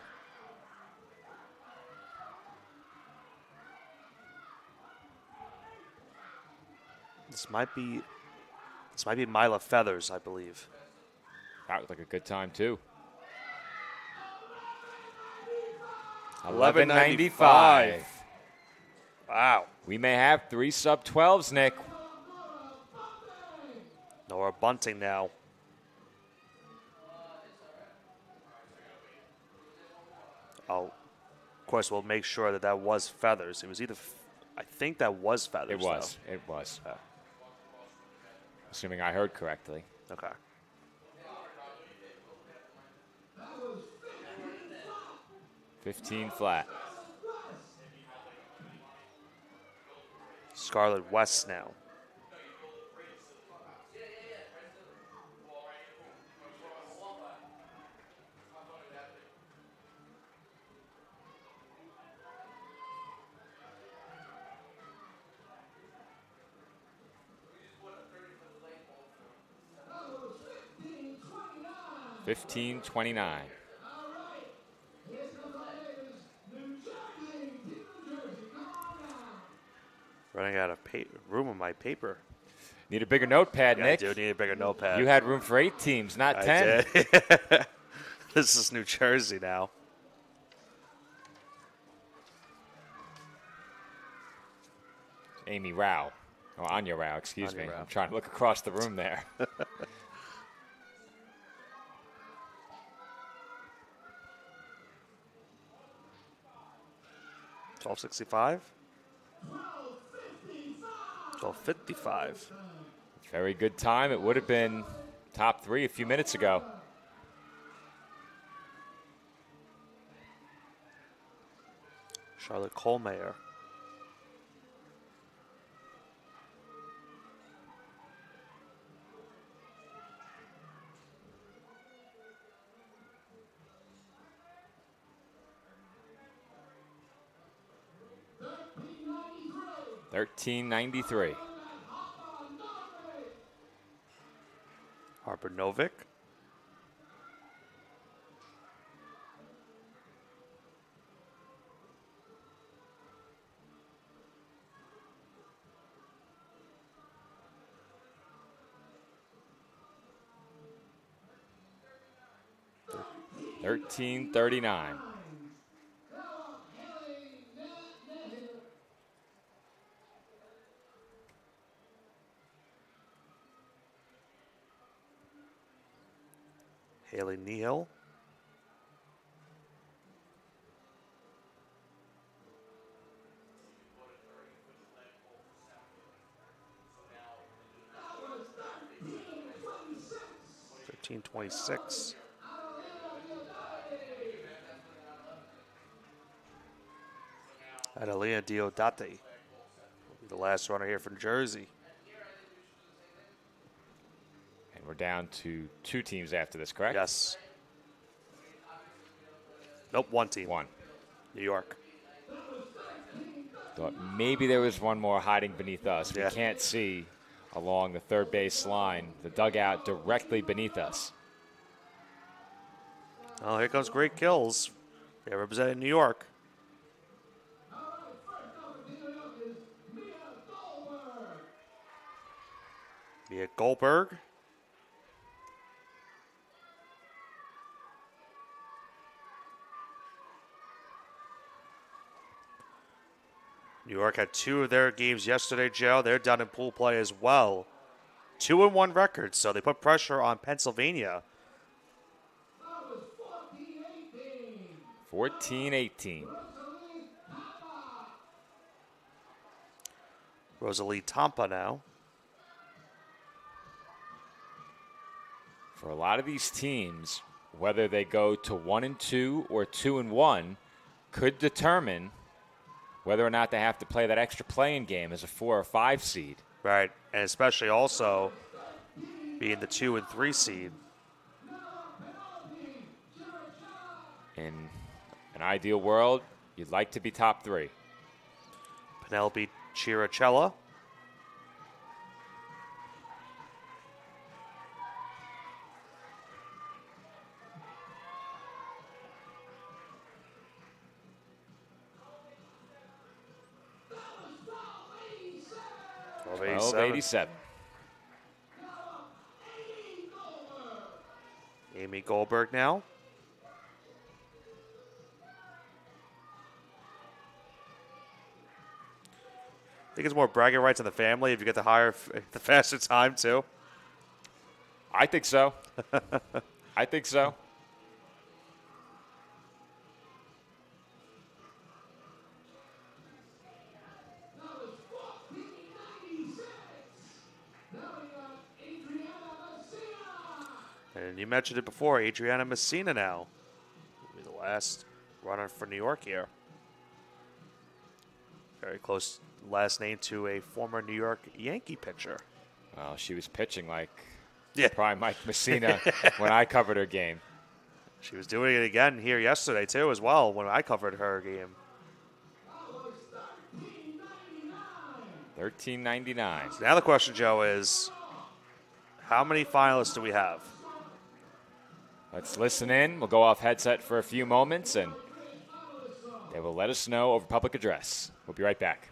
Speaker 3: This might be Mila Feathers, I believe.
Speaker 4: That looked like a good time, too.
Speaker 3: 11.95. Wow.
Speaker 4: We may have 3 sub-12s, Nick.
Speaker 3: Nora Bunting now. Oh, of course, we'll make sure that was Feathers. It was either, I think that was Feathers.
Speaker 4: It was.
Speaker 3: Though.
Speaker 4: It was. assuming I heard correctly.
Speaker 3: Okay.
Speaker 5: That was
Speaker 4: 15 flat.
Speaker 3: Scarlet West now.
Speaker 5: That was 15-29.
Speaker 4: 15-29.
Speaker 5: All right. Here comes our neighbors, New Jersey. Team New Jersey, come on down.
Speaker 3: Running out of room on my paper.
Speaker 4: Need a bigger notepad,
Speaker 3: Yeah,
Speaker 4: Nick.
Speaker 3: I do need a bigger notepad.
Speaker 4: You had room for 8 teams, not
Speaker 3: I
Speaker 4: 10.
Speaker 3: did. This is New Jersey now.
Speaker 4: Amy Rao. Oh, Anya Rao, excuse
Speaker 3: Anya
Speaker 4: me.
Speaker 3: Rao.
Speaker 4: I'm trying to look across the room there.
Speaker 3: 1265. 1255.
Speaker 4: Very good time. It would have been top 3 a few minutes ago.
Speaker 3: Charlotte Kohlmeyer.
Speaker 4: $13.93.
Speaker 3: Harper Novick.
Speaker 4: $13.39.
Speaker 3: Haley Neal. $13.26. Adelia Diodati will be the last runner here from Jersey.
Speaker 4: And we're down to 2 teams after this, correct?
Speaker 3: Yes. Nope, 1 team.
Speaker 4: 1.
Speaker 3: New York.
Speaker 4: Thought maybe there was one more hiding beneath us.
Speaker 3: Yeah.
Speaker 4: We can't see along the third base line, the dugout directly beneath us.
Speaker 3: Oh, here comes Great Kills. They're representing New York. Mia Goldberg. New York had 2 of their games yesterday, Joe. They're done in pool play as well. 2-1 record, so they put pressure on Pennsylvania.
Speaker 4: 14-18.
Speaker 3: Rosalie Tampa now.
Speaker 4: For a lot of these teams, whether they go to 1-2 or 2-1 could determine whether or not they have to play that extra play-in game as a 4 or 5 seed.
Speaker 3: Right, and especially also being the 2 and 3 seed.
Speaker 4: In an ideal world, you'd like to be top 3.
Speaker 3: Penelope Chiricella.
Speaker 4: $12.87.
Speaker 3: Amy Goldberg now. I think it's more bragging rights on the family if you get the higher, the faster time too.
Speaker 4: I think so. I think so.
Speaker 3: And you mentioned it before, Adriana Messina now will be the last runner for New York here. Very close last name to a former New York Yankee pitcher.
Speaker 4: Well, she was pitching like
Speaker 3: Yeah.
Speaker 4: prime Mike Messina when I covered her game.
Speaker 3: She was doing it again here yesterday, too, as well, when I covered her game.
Speaker 4: $13.99.
Speaker 3: So now the question, Joe, is how many finalists do we have?
Speaker 4: Let's listen in. We'll go off headset for a few moments, and they will let us know over public address. We'll be right back.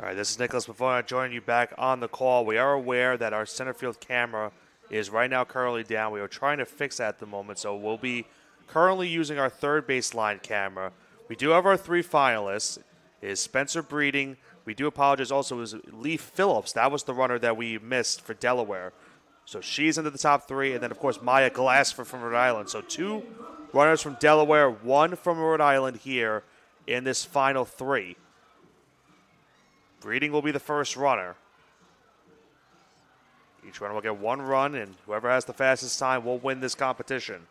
Speaker 3: All right, this is Nicholas Pavona joining you back on the call. We are aware that our center field camera is right now currently down. We are trying to fix that at the moment, so we'll be currently using our third baseline camera. We do have our three finalists. Is Spencer Breeding. We do apologize also is Lee Phillips. That was the runner that we missed for Delaware. So she's into the top three. And then, of course, Maya Glassford from Rhode Island. So two runners from Delaware, one from Rhode Island here in this final three. Breeding will be the first runner. Each runner will get one run, and whoever has the fastest time will win this competition.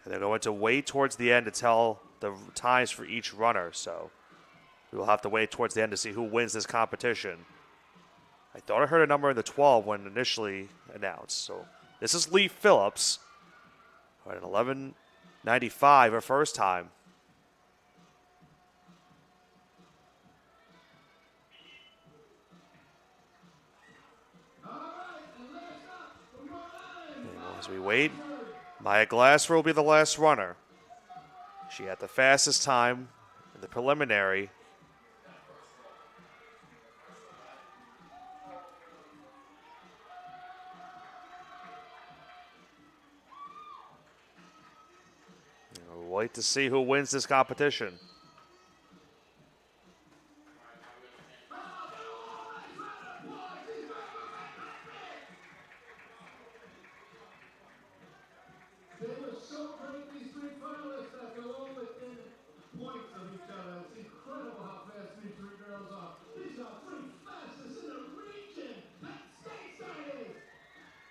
Speaker 3: And they're going to wait towards the end to tell the times for each runner. So we will have to wait towards the end to see who wins this competition. I thought I heard a number in the 12 when initially announced, so This is Lee Phillips. All right, 11.95 her first time. And as we wait, Maya Glassford will be the last runner. She had the fastest time in the preliminary. We'll wait to see who wins this competition.
Speaker 5: They were so great, these three finalists, that they're all within points of each other. It's incredible how fast these three girls are. These are three fastest in the region. That's stateside.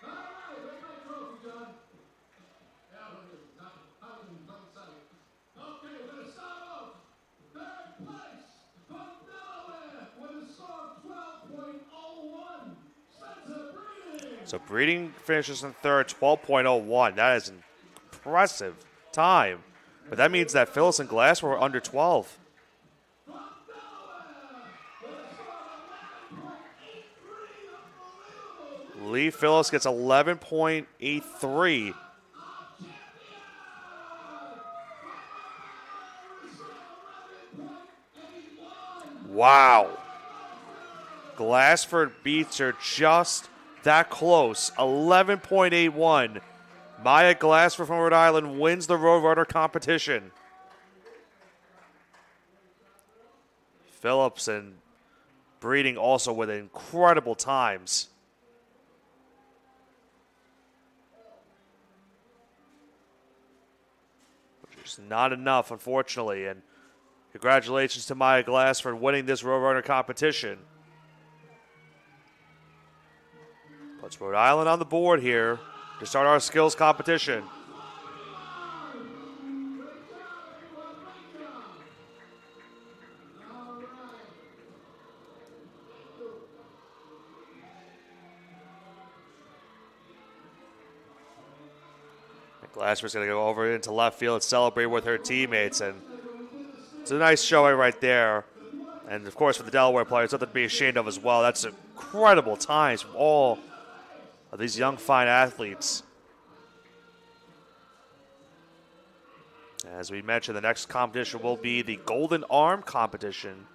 Speaker 5: All right, where's my trophy, John? Yeah, look at it. Not in plain sight. Okay, we're going to start off. Third place from Delaware with a score of 12.01. Spencer Breeding.
Speaker 3: So Breeding finishes in third, 12.01. That is an impressive time. But that means that Phyllis and Glass were under 12. Lee Phillips gets 11.83. Wow. Glassford beats her just that close, 11.81. Maya Glassford from Rhode Island wins the Roadrunner competition. Phillips and Breeding also with incredible times. Which is not enough, unfortunately. And congratulations to Maya Glassford winning this Roadrunner competition. Puts Rhode Island on the board here to start our skills competition. Glassford's going to go over into left field and celebrate with her teammates, and it's a nice showing right there. And, of course, for the Delaware players, something to be ashamed of as well. That's incredible times from all of these young, fine athletes. As we mentioned, the next competition will be the Golden Arm competition.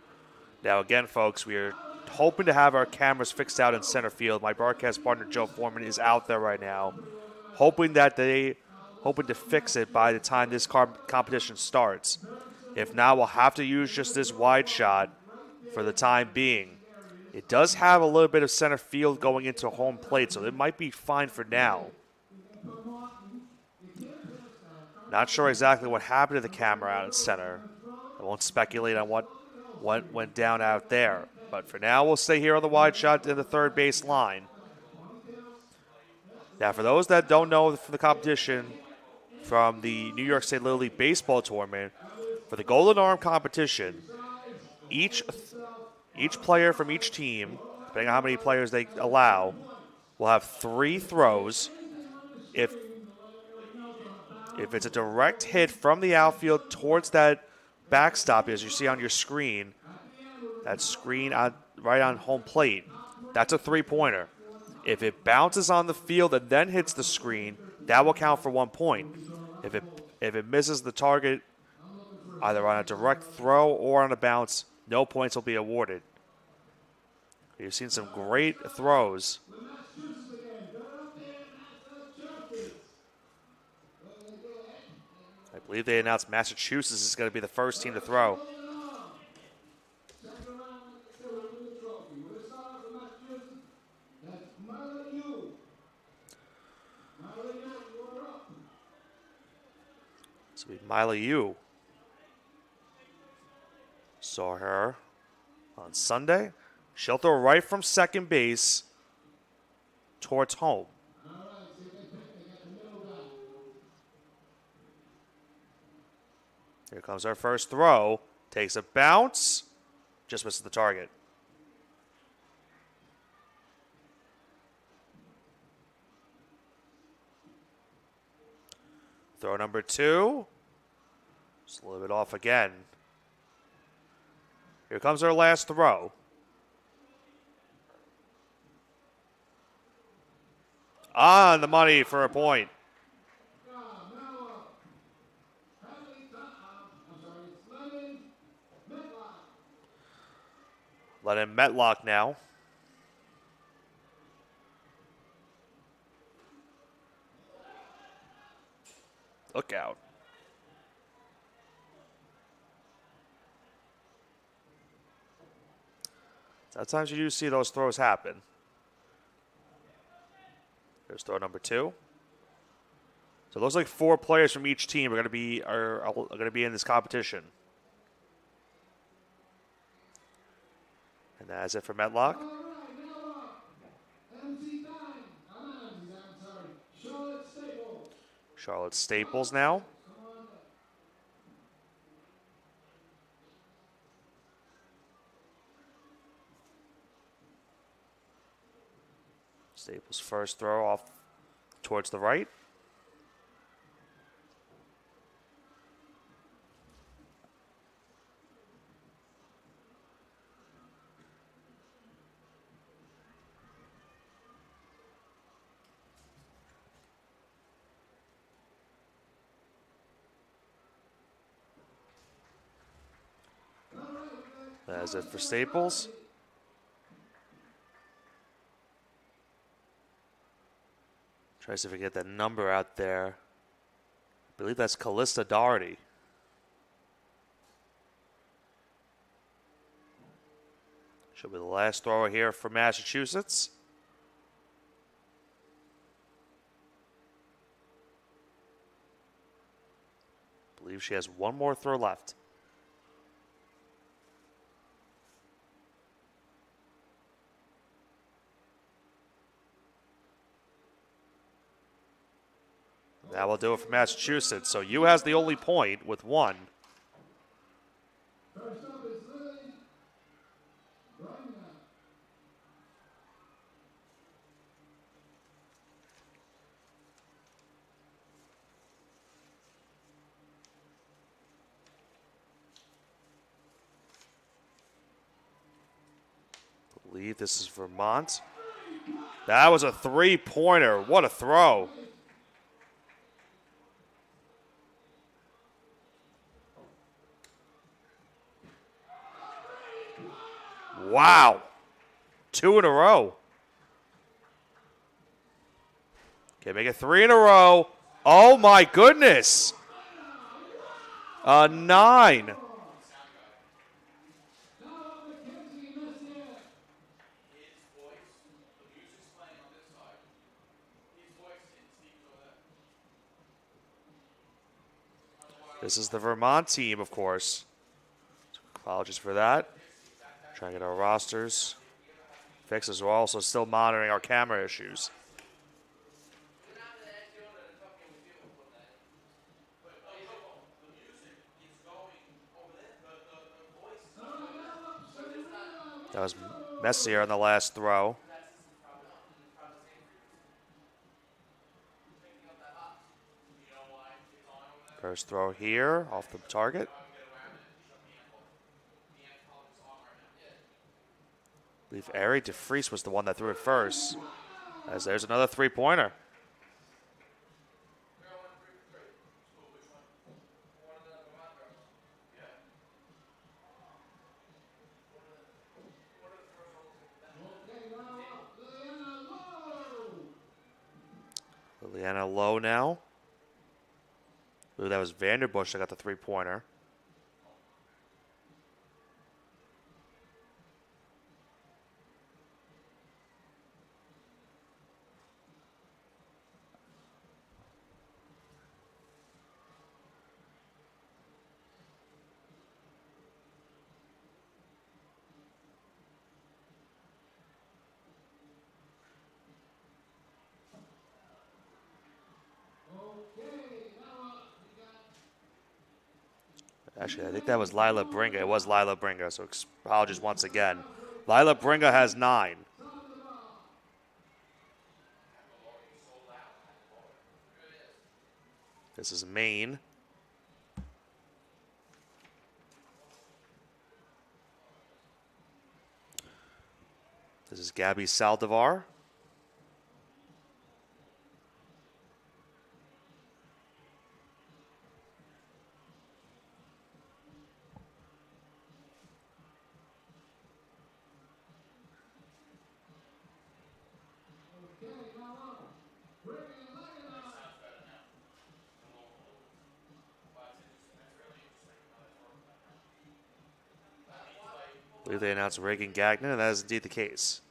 Speaker 3: Now, again, folks, we are hoping to have our cameras fixed out in center field. My broadcast partner, Joe Foreman, is out there right now, hoping to fix it by the time this competition starts. If not, we'll have to use just this wide shot for the time being. It does have a little bit of center field going into home plate, so it might be fine for now. Not sure exactly what happened to the camera out in center. I won't speculate on what went down out there. But for now, we'll stay here on the wide shot in the third base line. Now, for those that don't know from the competition from the New York State Little League Baseball Tournament, for the Golden Arm competition, each player from each team, depending on how many players they allow, will have 3 throws. If it's a direct hit from the outfield towards that backstop, as you see on your screen, that screen right on home plate, that's a 3-pointer. If it bounces on the field and then hits the screen, that will count for 1 point. If it misses the target, either on a direct throw or on a bounce, no points will be awarded. You've seen some great throws. I believe they announced Massachusetts is going to be the first team to throw. So we Mila Yu. Saw her on Sunday. She'll throw right from second base towards home. Here comes our first throw. Takes a bounce. Just misses the target. Throw number 2. Just a little bit off again. Here comes our last throw. On the money for a point. Let him Metlock now. Look out. Sometimes you do see those throws happen. Here's throw number 2. So it looks like 4 players from each team are going to be in this competition. And that's it for Metlock. Charlotte Staples now. Staples' first throw off towards the right. That's it for Staples. Try to see if we can get that number out there. I believe that's Callista Doherty. Should be the last thrower here for Massachusetts. I believe she has one more throw left. That will do it for Massachusetts. So U has the only point with 1.
Speaker 5: First up is Lily Roadrunner.
Speaker 3: I believe this is Vermont. That was a 3-pointer. What a throw. Wow. 2 in a row. Okay, make it 3 in a row. Oh, my goodness. A 9. This is the Vermont team, of course. Apologies for that. Trying to get our rosters fixed as we're also still monitoring our camera issues. That was Messier on the last throw. First throw here off the target. I believe Ari DeFries was the one that threw it first. As there's another 3-pointer. Liliana Lowe now. Ooh, that was Vanderbush that got the 3-pointer. Actually, I think that was Lila Bringa. It was Lila Bringa, so apologies once again. Lila Bringa has 9. This is Maine. This is Gabby Saldivar. I believe they announced Reagan Gagnon, and that is indeed the case.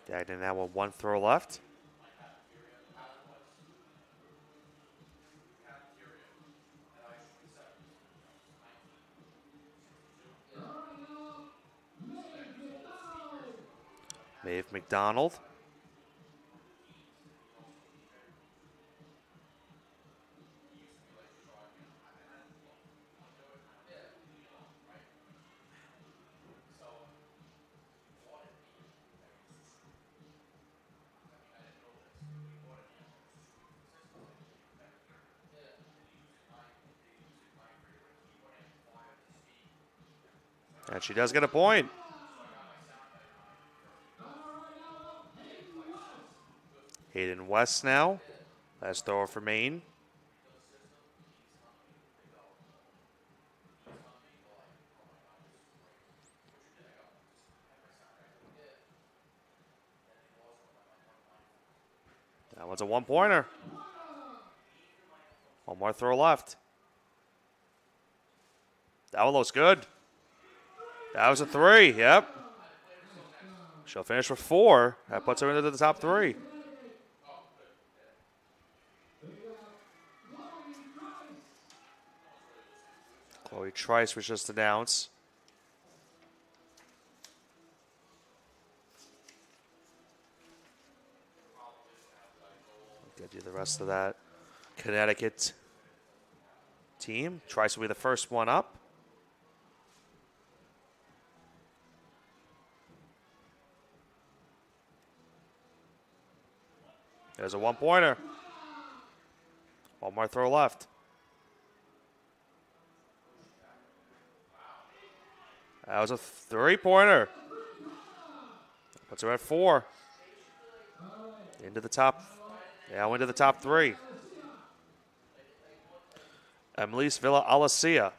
Speaker 3: Gagnon now with one throw left. Maeve McDonald. And she does get a point. Hayden West now. Last thrower for Maine. That one's a one-pointer. One more throw left. That one looks good. That was a three, yep. She'll finish with 4. That puts her into the top 3. Chloe Trice was just announced. Get you the rest of that Connecticut team. Trice will be the first one up. There's a one-pointer. One more throw left. That was a three-pointer. Puts her at 4. Into the top. Now into the top 3. Emily's Villa Alacia.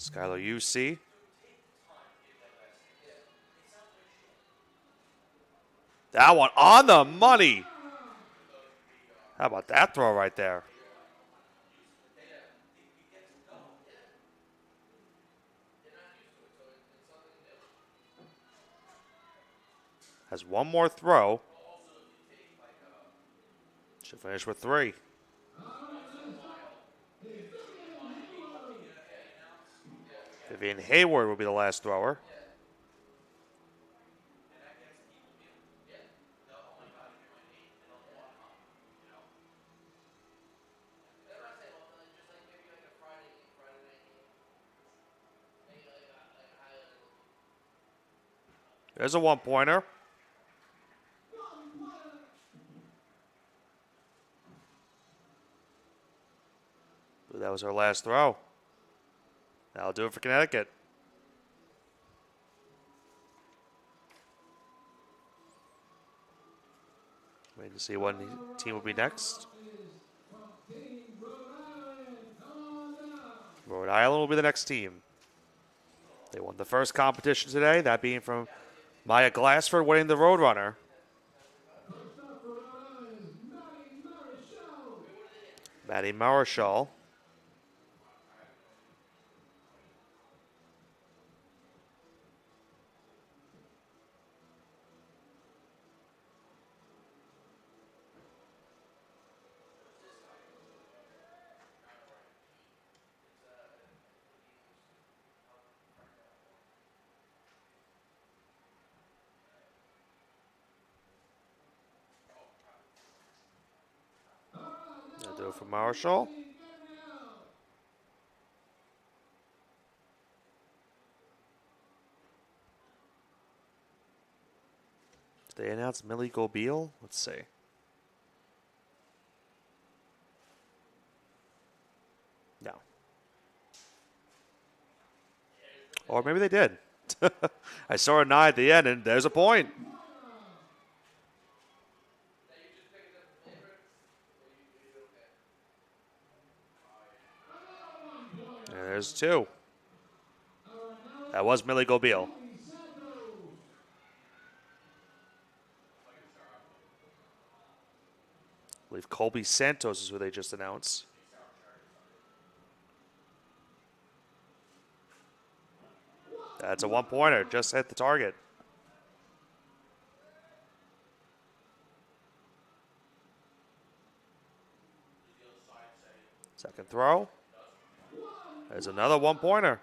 Speaker 3: Skylar UC. That one on the money. How about that throw right there? Has one more throw. Should finish with 3. Vivian Hayward will be the last thrower. There's a one-pointer. That was our last throw. That'll do it for Connecticut. Waiting to see what team will be next. Rhode Island will be the next team. They won the first competition today, that being from Maya Glassford winning the Roadrunner. Matty Marshall. That'll do it for Marshall. Did they announce Millie Gobeil? Let's see. No. Or maybe they did. I saw a 9 at the end, and there's a point. And there's 2. That was Millie Gobeil. I believe Colby Santos is who they just announced. That's a 1-pointer. Just hit the target. Second throw. There's another 1-pointer.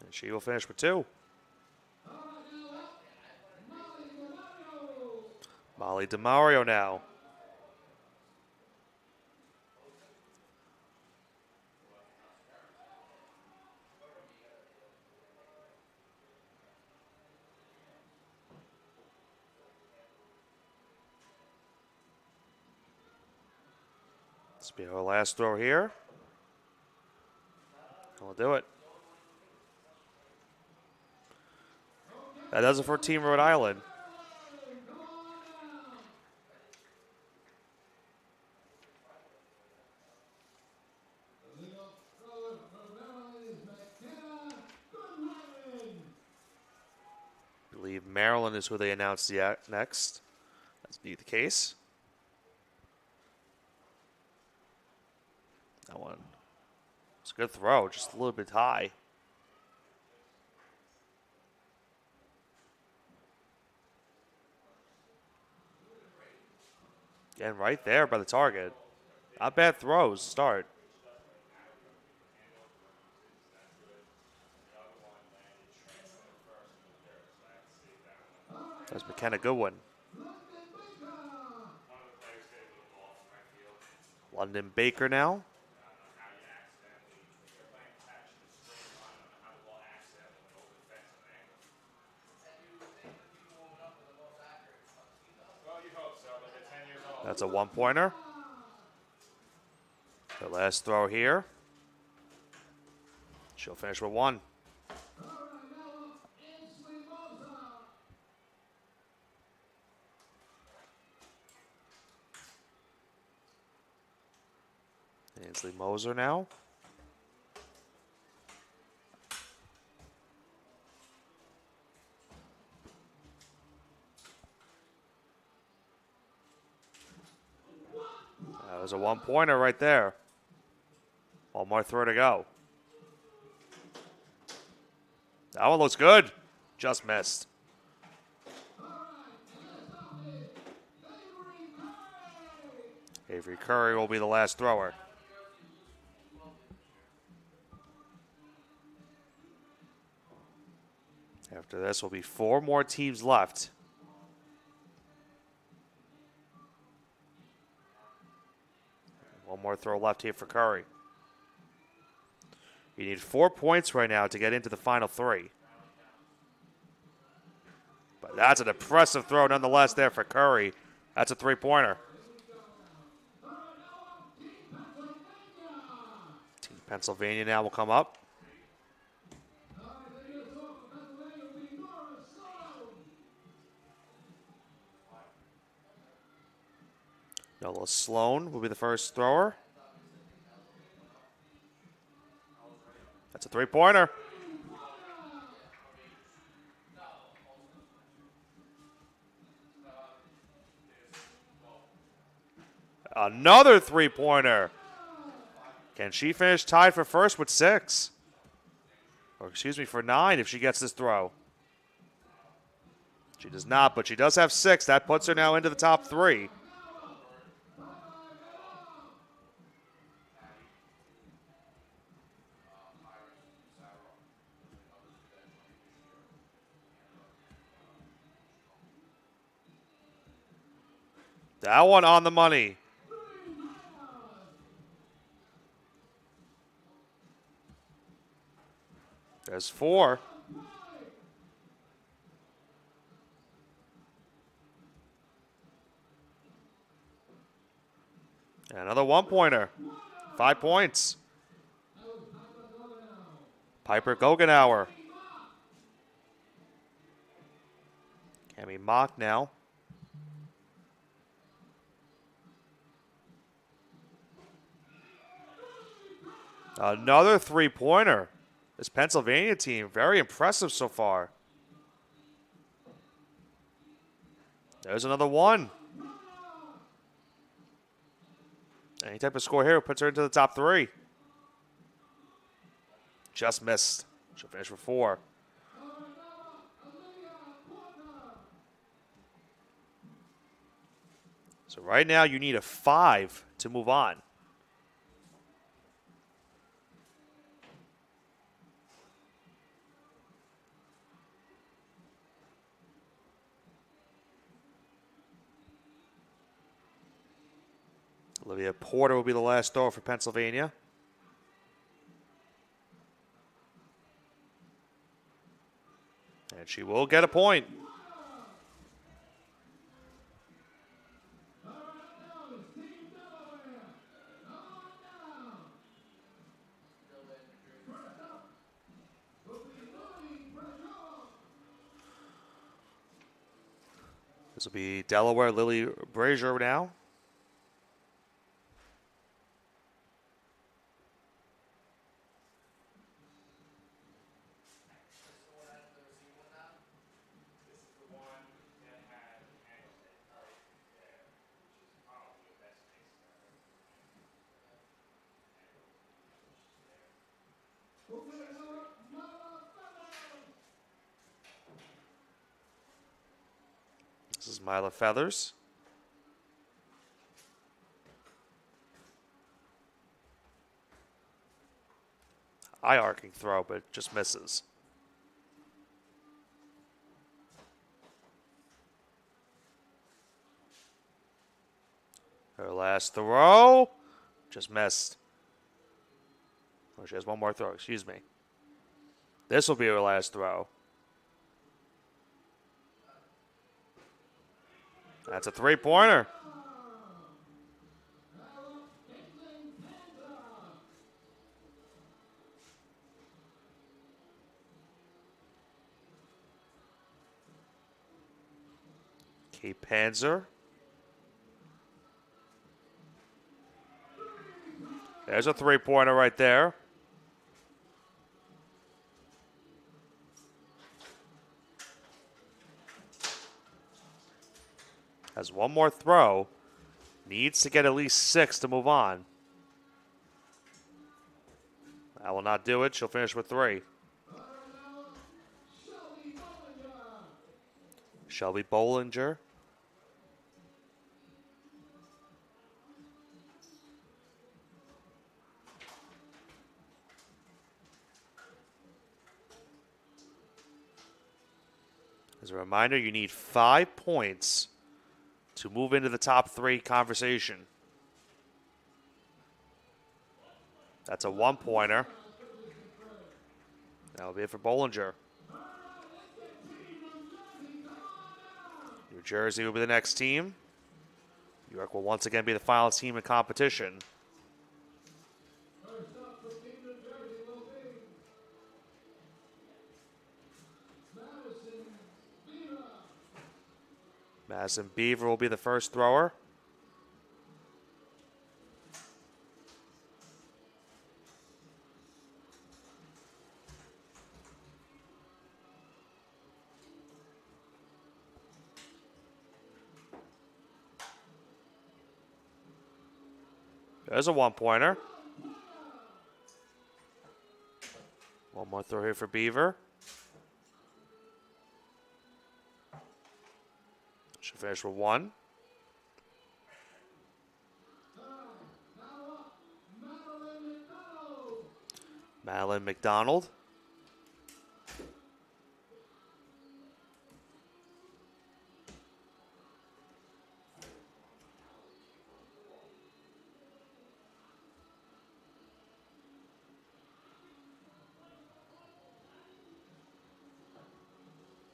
Speaker 3: And she will finish with 2. Molly DeMario now. This will be our last throw here. We'll do it. That does it for Team Rhode Island. I believe Maryland is who they announced next. That's indeed the case. That one. It's a good throw, just a little bit high. Again, right there by the target. Not bad throws. Start. That's McKenna Goodwin. London Baker now. That's a 1-pointer. The last throw here. She'll finish with 1. Ainsley Moser now. That was a 1-pointer right there. One more throw to go. That one looks good. Just missed. Avery Curry will be the last thrower. After this will be 4 more teams left. One more throw left here for Curry. You need 4 points right now to get into the final 3. But that's an impressive throw nonetheless there for Curry. That's a 3-pointer. Team Pennsylvania now will come up. Nola Sloan will be the first thrower. That's a 3-pointer. Another three-pointer. Can she finish tied for first with 6? Or excuse me, for 9 if she gets this throw. She does not, but she does have 6. That puts her now into the top 3. That one on the money. There's 4. And another one-pointer. 5 points. Piper Gogenauer. Can be mocked now. Another three-pointer. This Pennsylvania team, very impressive so far. There's another one. Any type of score here puts her into the top 3. Just missed. She'll finish with 4. So right now you need a 5 to move on. Olivia Porter will be the last thrower for Pennsylvania. And she will get a point. This will be Delaware Lily Brazier now. This is Mila Feathers. Eye arcing throw, but just misses. Her last throw, just missed. Oh, she has one more throw, excuse me. This will be her last throw. That's a three-pointer. Kate Panzer. There's a three-pointer right there. Has one more throw. Needs to get at least 6 to move on. That will not do it. She'll finish with 3. Shelby Bollinger. As a reminder, you need 5 points to move into the top 3 conversation. That's a one-pointer. That'll be it for Bollinger. New Jersey will be the next team. New York will once again be the final team in competition. Madison Beaver will be the first thrower. There's a one-pointer. One more throw here for Beaver. Should finish with one. Madeline McDonald.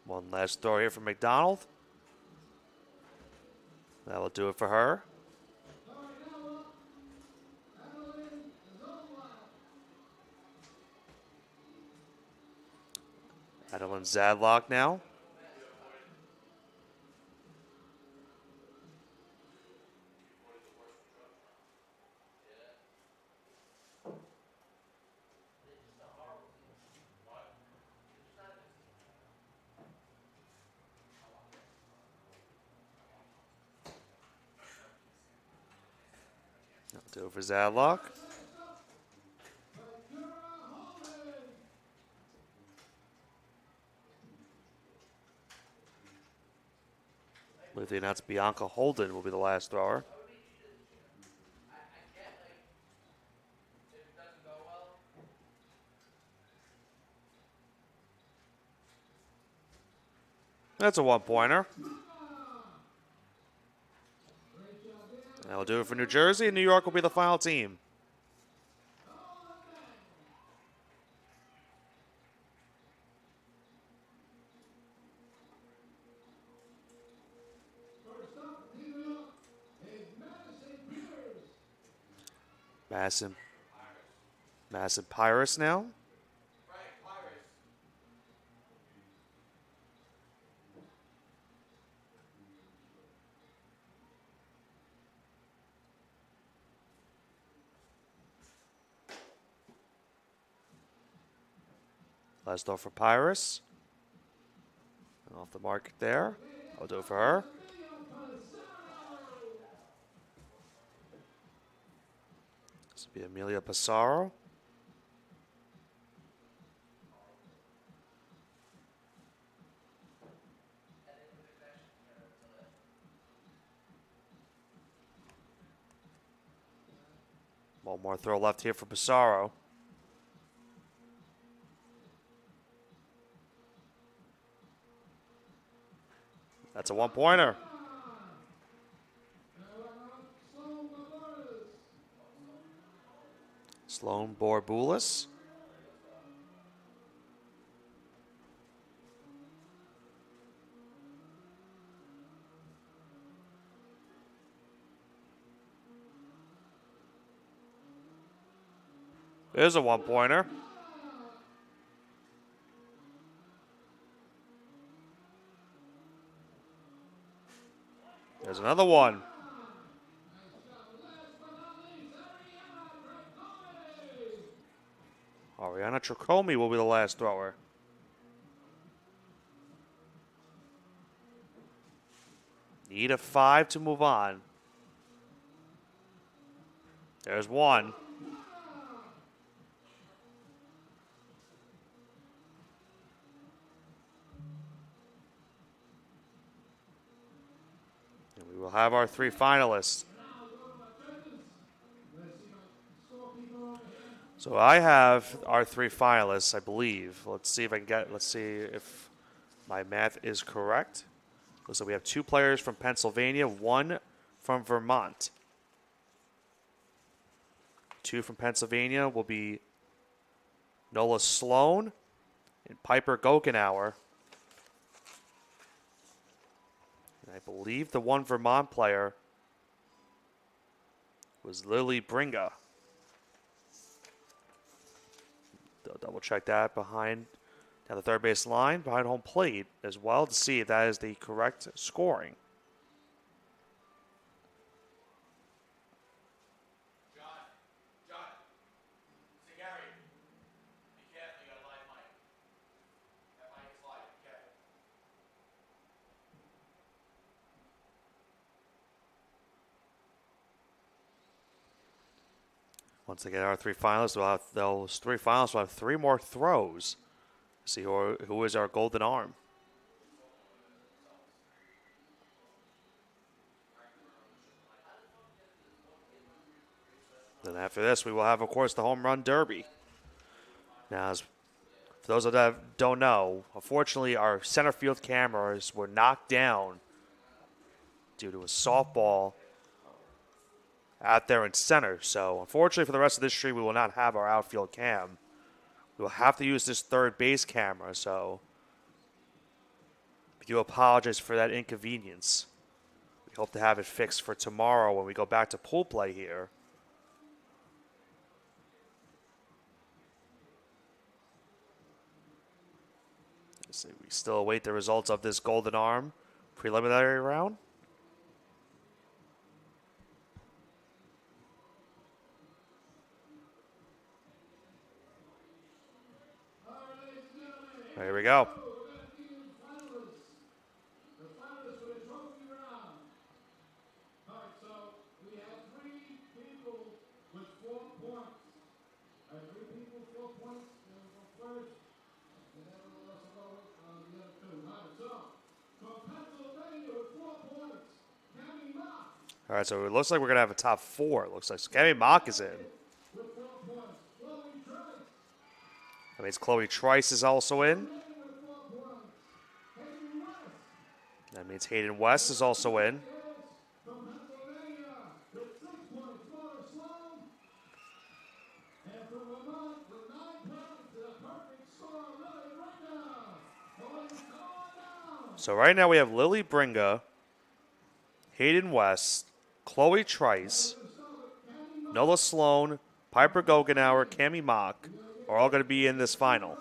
Speaker 3: One last throw here for McDonald. That will do it for her. Adeline Zadlock now. That'll do it for Zadlock. I believe they announced Bianca Holden will be the last thrower. That's a one-pointer. That'll do it for New Jersey, and New York will be the final team. Madison Pyrus now. Last throw for Pyrus. Off the mark there. I'll do it for her. This will be Amelia Passaro. One more throw left here for Passaro. That's a one-pointer. Sloan Borboulis. There's a one-pointer. There's another one. Ariana Tricomi will be the last thrower. Need a 5 to move on. There's one. And we will have our 3 finalists. So I have our 3 finalists, I believe. Let's see if my math is correct. So we have 2 players from Pennsylvania, 1 from Vermont. 2 from Pennsylvania will be Nola Sloan and Piper Gokenauer. And I believe the 1 Vermont player was Lily Bringa. Double check that behind down the third base line, behind home plate as well to see if that is the correct scoring.
Speaker 7: John, say Gary, be careful, you got a live mic. That mic is live, be careful.
Speaker 3: Once they get our three finalists, those three finalists will have 3 more throws. See who is our golden arm. Then after this, we will have, of course, the home run derby. Now, for those that don't know, unfortunately, our center field cameras were knocked down due to a softball out there in center. So, unfortunately, for the rest of this stream, we will not have our outfield cam. We will have to use this third base camera. So, we do apologize for that inconvenience. We hope to have it fixed for tomorrow when we go back to pool play here. So we still await the results of this golden arm preliminary round. There we go. All right, so it looks like we're going to have a top 4. It looks like Cammy Mock is in. That means Chloe Trice is also in. That means Hayden West is also in. So right now we have Lily Bringa, Hayden West, Chloe Trice, Nola Sloan, Piper Gogenauer, Cammy Mock are all going to be in this final.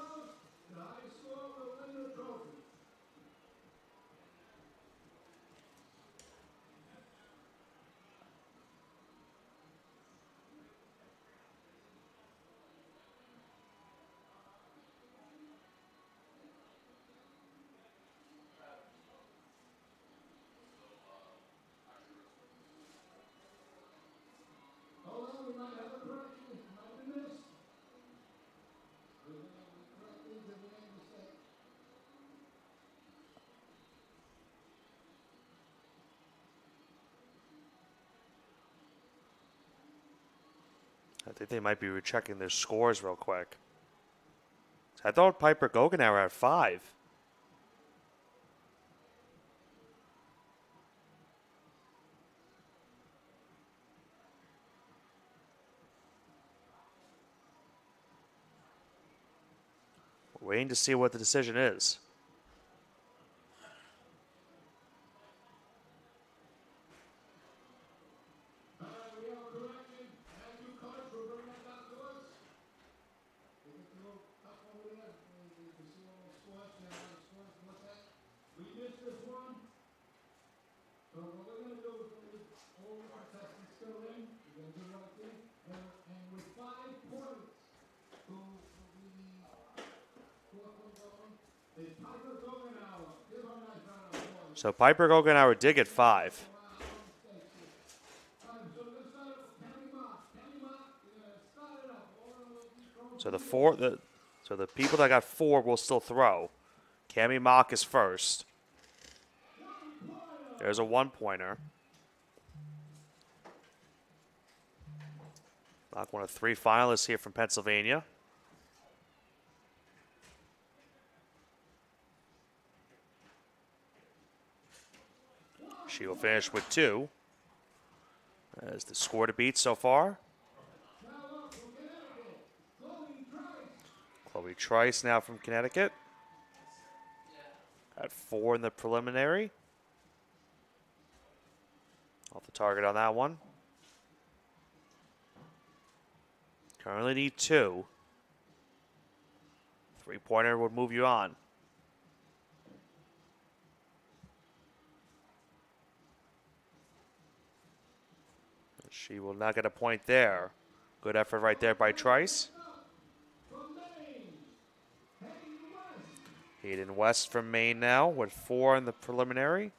Speaker 3: I think they might be rechecking their scores real quick. I thought Piper Gogenauer had 5. We're waiting to see what the decision is. So Piper Gogenauer did get 5. So the people that got 4 will still throw. Cammy Mock is first. There's a 1-pointer. Mock, one of 3 finalists here from Pennsylvania. She will finish with 2. As the score to beat so far. Chloe Trice now from Connecticut. At 4 in the preliminary. Off the target on that one. Currently need 2. 3-pointer would move you on. She will not get a point there. Good effort right there by Trice. Hayden West from Maine now with 4 in the preliminary.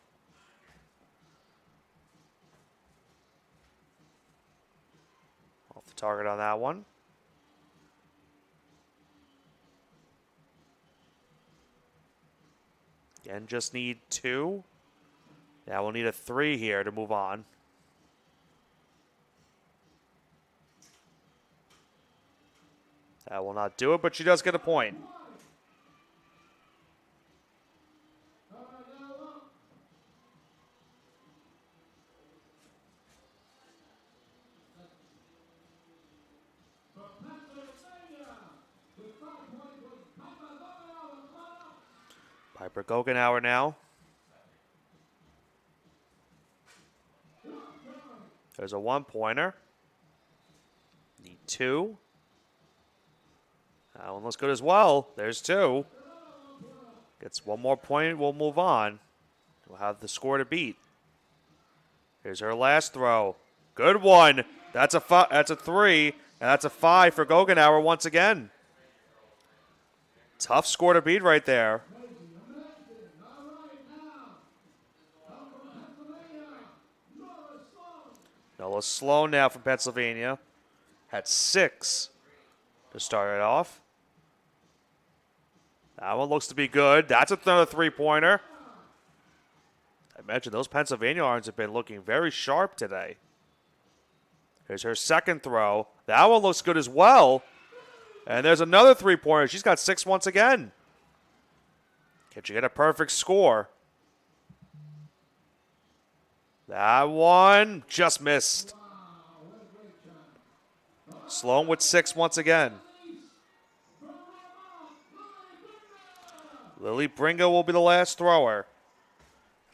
Speaker 3: Off the target on that one. Again, just need 2. Now we'll need a 3 here to move on. That will not do it, but she does get a point. Piper Gogenauer now. There's a 1-pointer. Need 2. That one looks good as well. There's 2. Gets 1 more point. We'll move on. We'll have the score to beat. Here's her last throw. Good one. That's a 3, and that's a 5 for Gogenauer once again. Tough score to beat right there. Noah Sloan now from Pennsylvania. Had 6 to start it off. That one looks to be good. That's another 3-pointer. I mentioned those Pennsylvania arms have been looking very sharp today. Here's her second throw. That one looks good as well. And there's another 3-pointer. She's got 6 once again. Can she get a perfect score? That one just missed. Sloan with 6 once again. Lily Bringo will be the last thrower.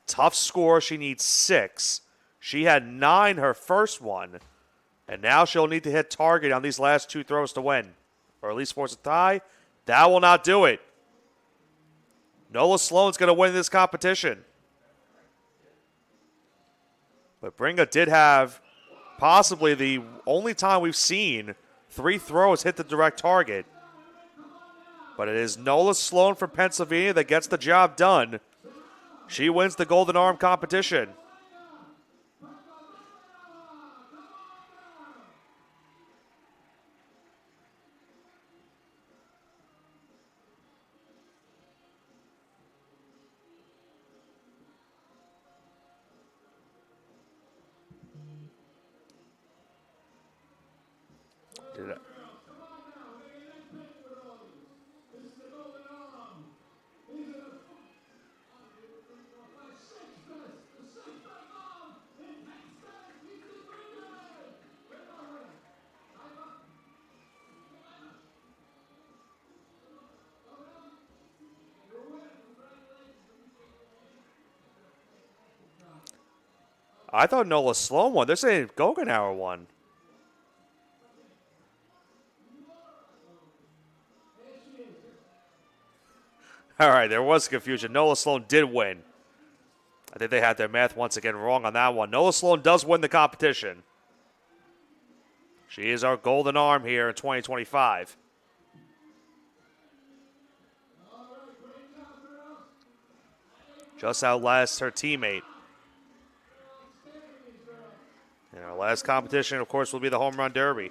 Speaker 3: Tough score. She needs 6. She had 9 her first one. And now she'll need to hit target on these last 2 throws to win. Or at least force a tie. That will not do it. Nola Sloan's going to win this competition. But Bringa did have possibly the only time we've seen 3 throws hit the direct target. But it is Nola Sloan from Pennsylvania that gets the job done. She wins the Golden Arm competition. I thought Nola Sloan won. They're saying Gogenauer won. All right, there was confusion. Nola Sloan did win. I think they had their math once again wrong on that one. Nola Sloan does win the competition. She is our golden arm here in 2025. Just outlasts her teammate. And our last competition, of course, will be the Home Run Derby.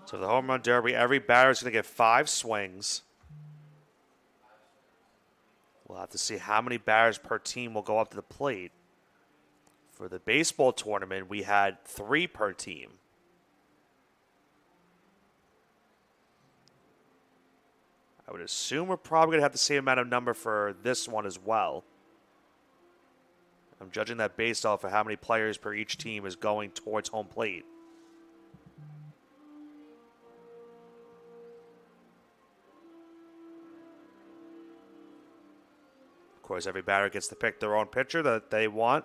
Speaker 3: So the Home Run Derby, every batter is going to get 5 swings. We'll have to see how many batters per team will go up to the plate. For the baseball tournament, we had 3 per team. I would assume we're probably going to have the same amount of number for this one as well. I'm judging that based off of how many players per each team is going towards home plate. Of course, every batter gets to pick their own pitcher that they want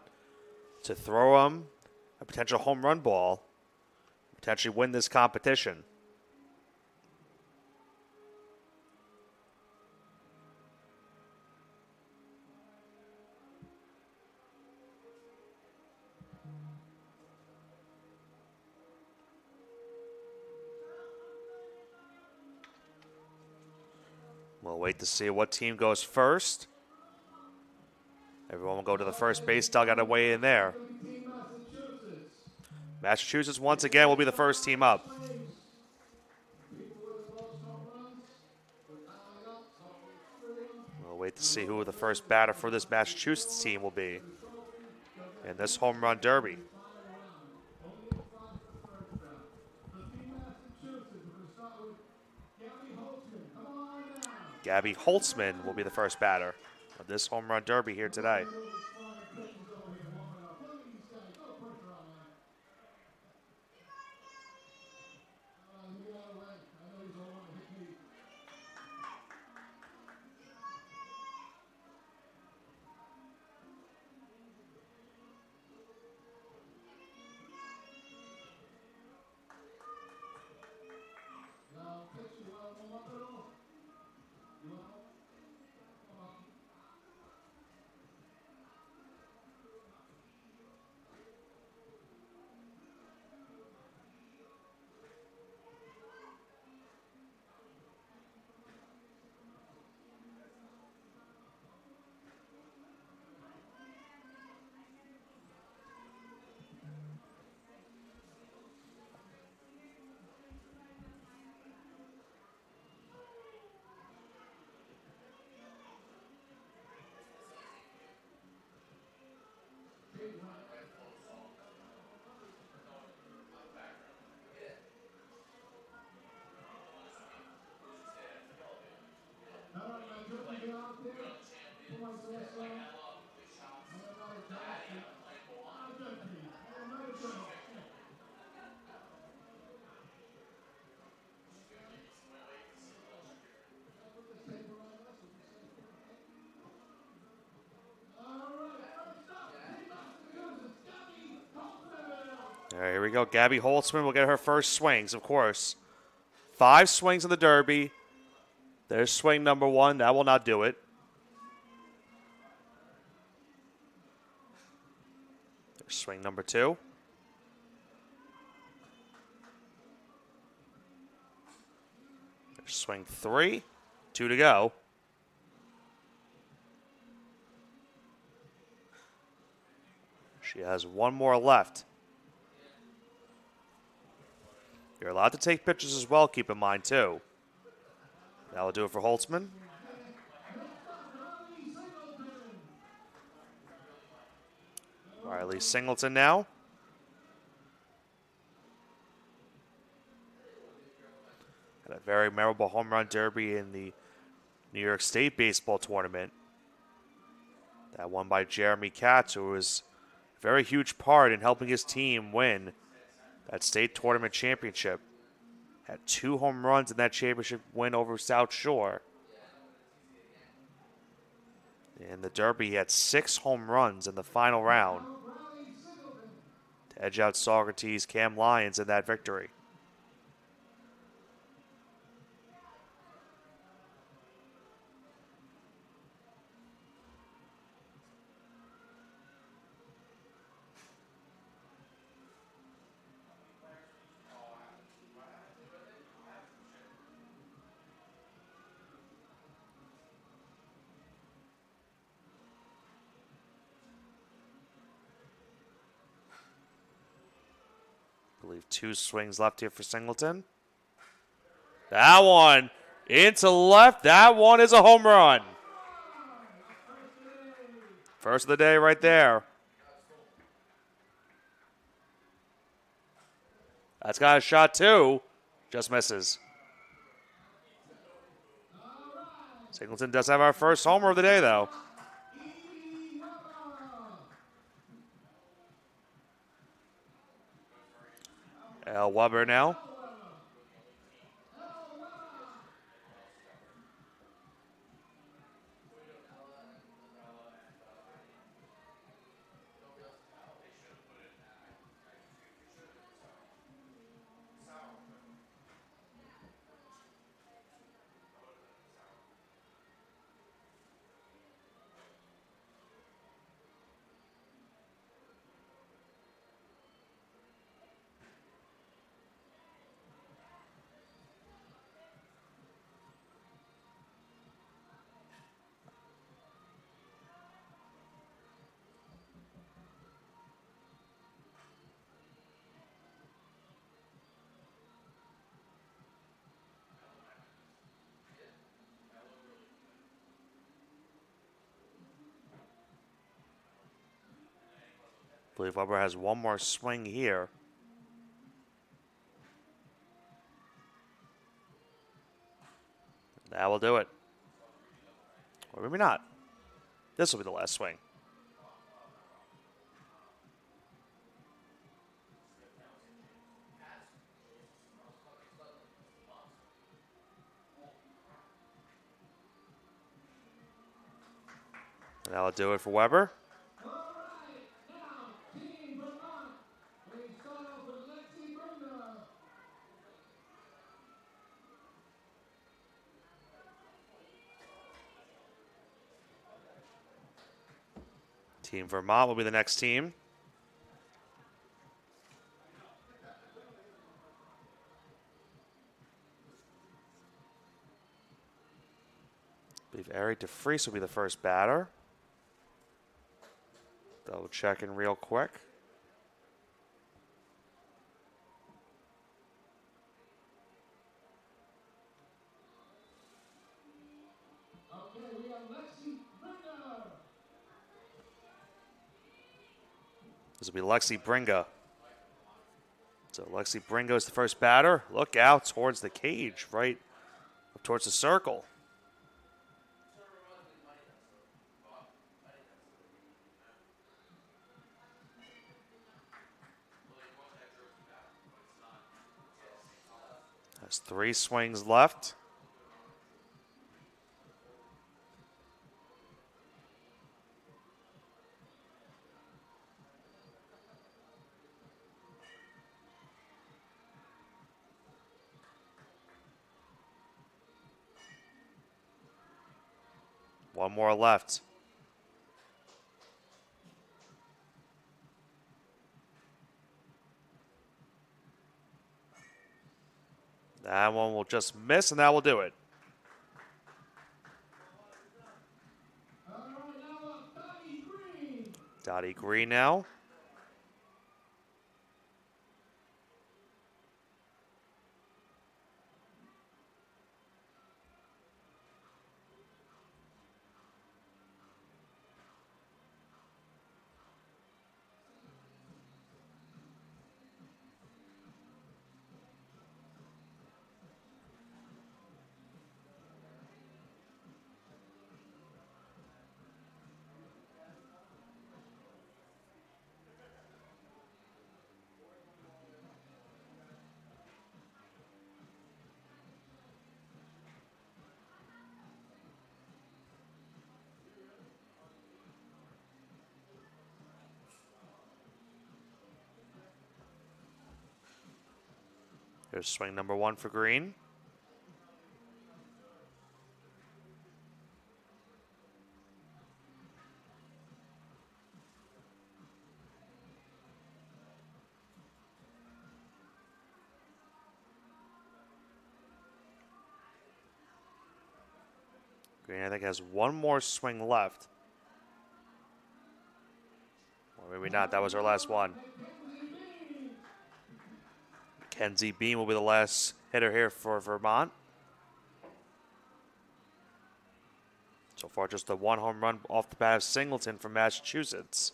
Speaker 3: to throw them a potential home run ball, potentially win this competition. We'll wait to see what team goes first. Everyone will go to the first base dugout and weigh in there. Massachusetts, once again, will be the first team up. We'll wait to see who the first batter for this Massachusetts team will be in this home run derby. Gabby Holtzman will be the first batter of this home run derby here today. All right, here we go. Gabby Holtzman will get her first swings, of course. 5 swings in the derby. There's swing number 1. That will not do it. There's swing number 2. There's swing 3. 2 to go. She has 1 more left. You're allowed to take pictures as well, keep in mind, too. That will do it for Holtzman. Riley Singleton now. Had a very memorable home run derby in the New York State baseball tournament. That won by Jeremy Katz, who was a very huge part in helping his team win that state tournament championship. Had 2 home runs in that championship win over South Shore. In the derby, he had 6 home runs in the final round to edge out Socrates' Cam Lyons in that victory. I believe 2 swings left here for Singleton. That one into left. That one is a home run. First of the day right there. That's got a shot too. Just misses. Singleton does have our first homer of the day, though. Al Weber now. I believe Weber has one more swing here. That will do it. Or maybe not. This will be the last swing. And that'll do it for Weber.
Speaker 5: All right, now, Team Vermont, we start off with Lexi Brenda.
Speaker 3: Team Vermont will be the next team. I believe Eric DeFries will be the first batter. Double checking real quick.
Speaker 5: Okay, we have Lexi Brenda.
Speaker 3: This will be Lexi Bringa. So Lexi Bringa is the first batter. Look out towards the cage, right up towards the circle. Has 3 swings left. One more left. That one will just miss, and that will do it.
Speaker 5: All right, now Dottie Green.
Speaker 3: Dottie Green now. Here's swing number 1 for Green. Green, I think, has one more swing left. Or maybe not. That was our last one. Kenzie Bean will be the last hitter here for Vermont. So far, just the 1 home run off the bat of Singleton from Massachusetts.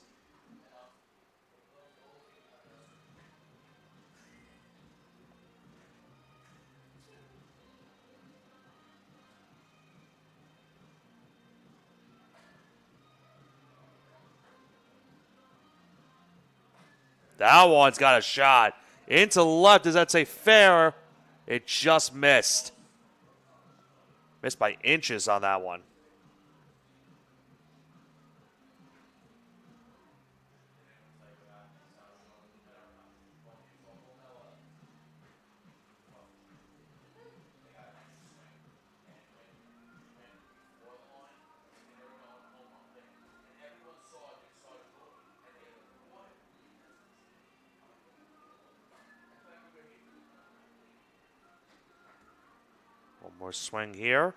Speaker 3: That one's got a shot. Into left, does that say fair? It just missed. Missed by inches on that one. One more swing here.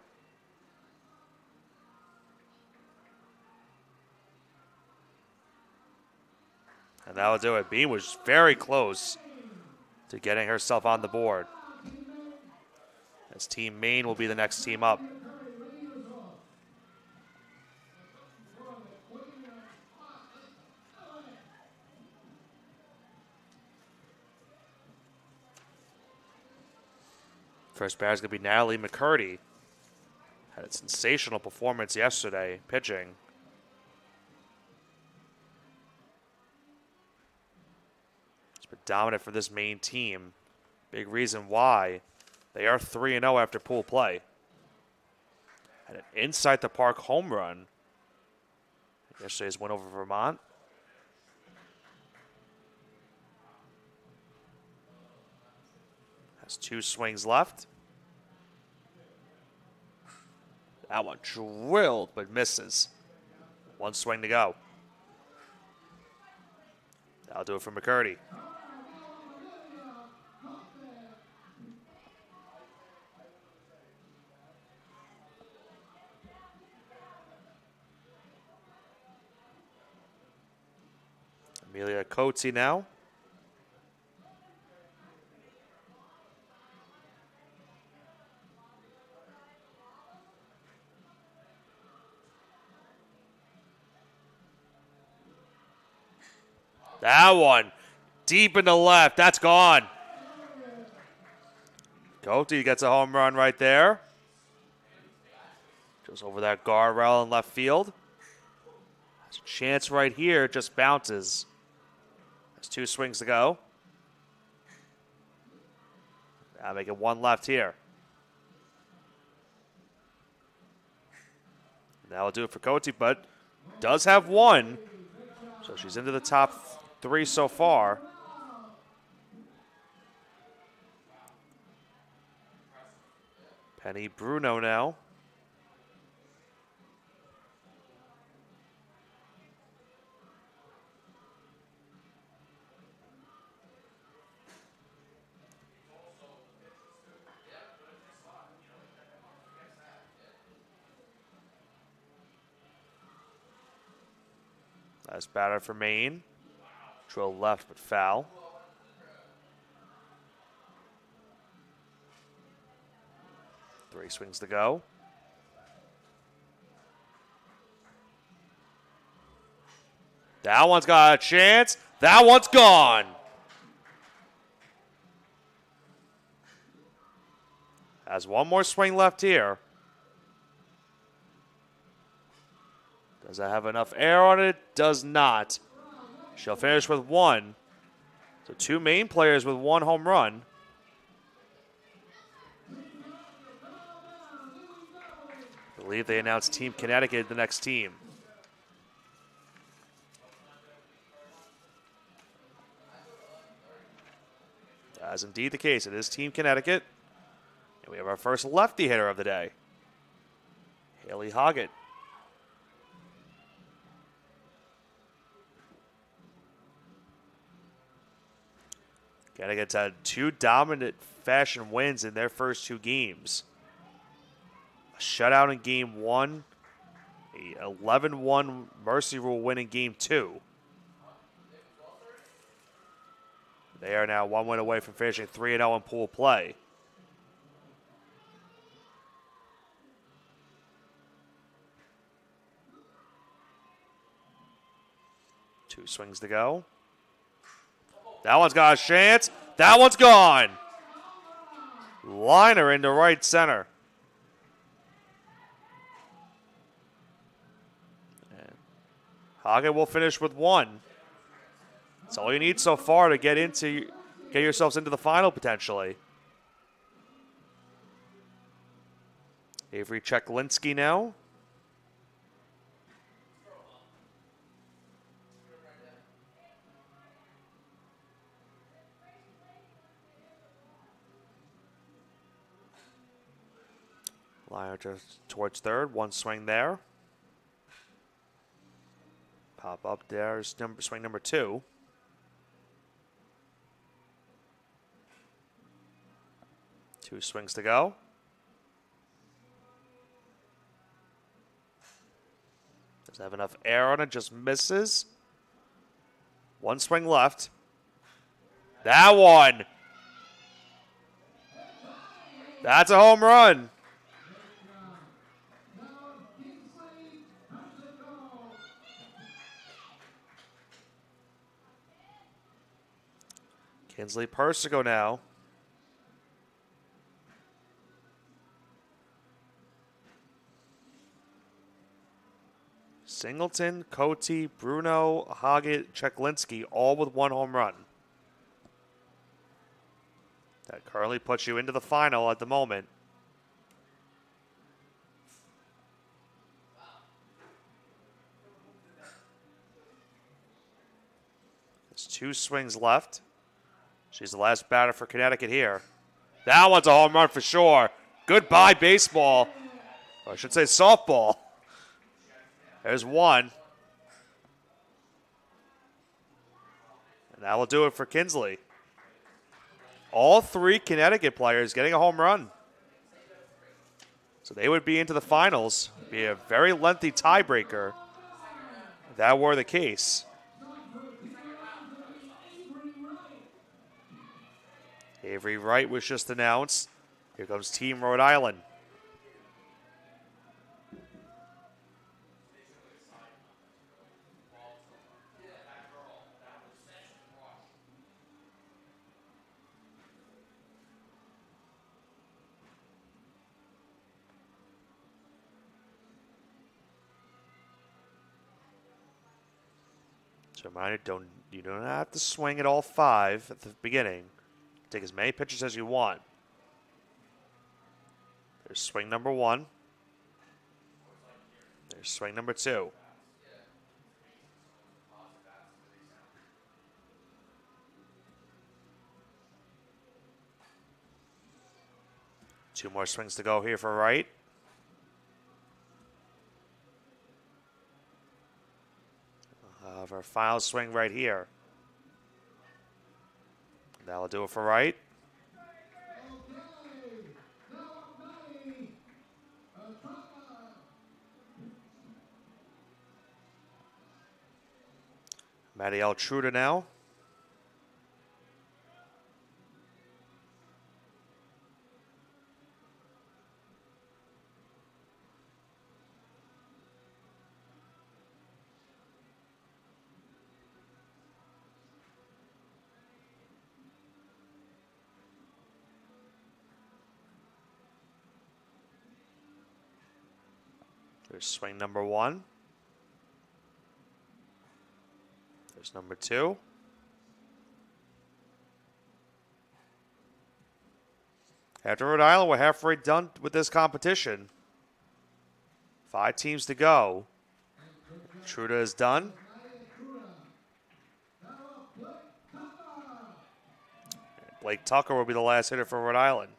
Speaker 3: And that will do it. Bean was very close to getting herself on the board. As Team Maine will be the next team up. First batter is going to be Natalie McCurdy. Had a sensational performance yesterday pitching. It's been dominant for this Maine team. Big reason why they are 3-0 after pool play. Had an inside the park home run. Yesterday's win over Vermont. Has 2 swings left. That one drilled but misses. 1 swing to go. That'll do it for McCurdy. Amelia Coatsy now. That one, deep in the left. That's gone. Coatsy gets a home run right there. Goes over that guardrail in left field. Has a chance right here. Just bounces. Has 2 swings to go. Now making 1 left here. That'll do it for Coatsy, but does have 1. So she's into the top 3 so far. Penny Bruno now. Nice batter for Maine. Drill left, but foul. Three swings to go. That one's got a chance. That one's gone. Has 1 more swing left here. Does that have enough air on it? Does not. She'll finish with 1. So 2 Maine players with 1 home run. I believe they announced Team Connecticut the next team. That is indeed the case. It is Team Connecticut. And we have our first lefty hitter of the day. Haley Hoggett. Connecticut's had 2 dominant fashion wins in their first 2 games. A shutout in game 1, a 11-1 Mercy Rule win in game 2. They are now 1 win away from finishing 3-0 in pool play. Two swings to go. That one's got a chance. That one's gone. Liner into right center. And Hoggett will finish with 1. That's all you need so far to get yourselves into the final potentially. Avery Cheklinski now. Liner just towards third. 1 swing there. Pop up there's swing number 2. Two swings to go. Doesn't have enough air on it, just misses. 1 swing left. That one. That's a home run. Kinsley Persico now. Singleton, Cote, Bruno, Hoggett, Cheklinski, all with 1 home run. That currently puts you into the final at the moment. There's 2 swings left. She's the last batter for Connecticut here. That one's a home run for sure. Goodbye, baseball. Or I should say softball. There's 1. And that will do it for Kinsley. All 3 Connecticut players getting a home run. So they would be into the finals. Be a very lengthy tiebreaker if that were the case. Avery Wright was just announced. Here comes Team Rhode Island. So reminder, you don't have to swing at all 5 at the beginning. Take as many pitches as you want. There's swing number 1. There's swing number 2. Two more swings to go here for Wright. Of our final swing right here. That'll do it for Wright. Matty Altruda now. There's swing number 1. There's number 2. After Rhode Island, we're halfway done with this competition. 5 teams to go. Truda is done. Blake Tucker will be the last hitter for Rhode Island.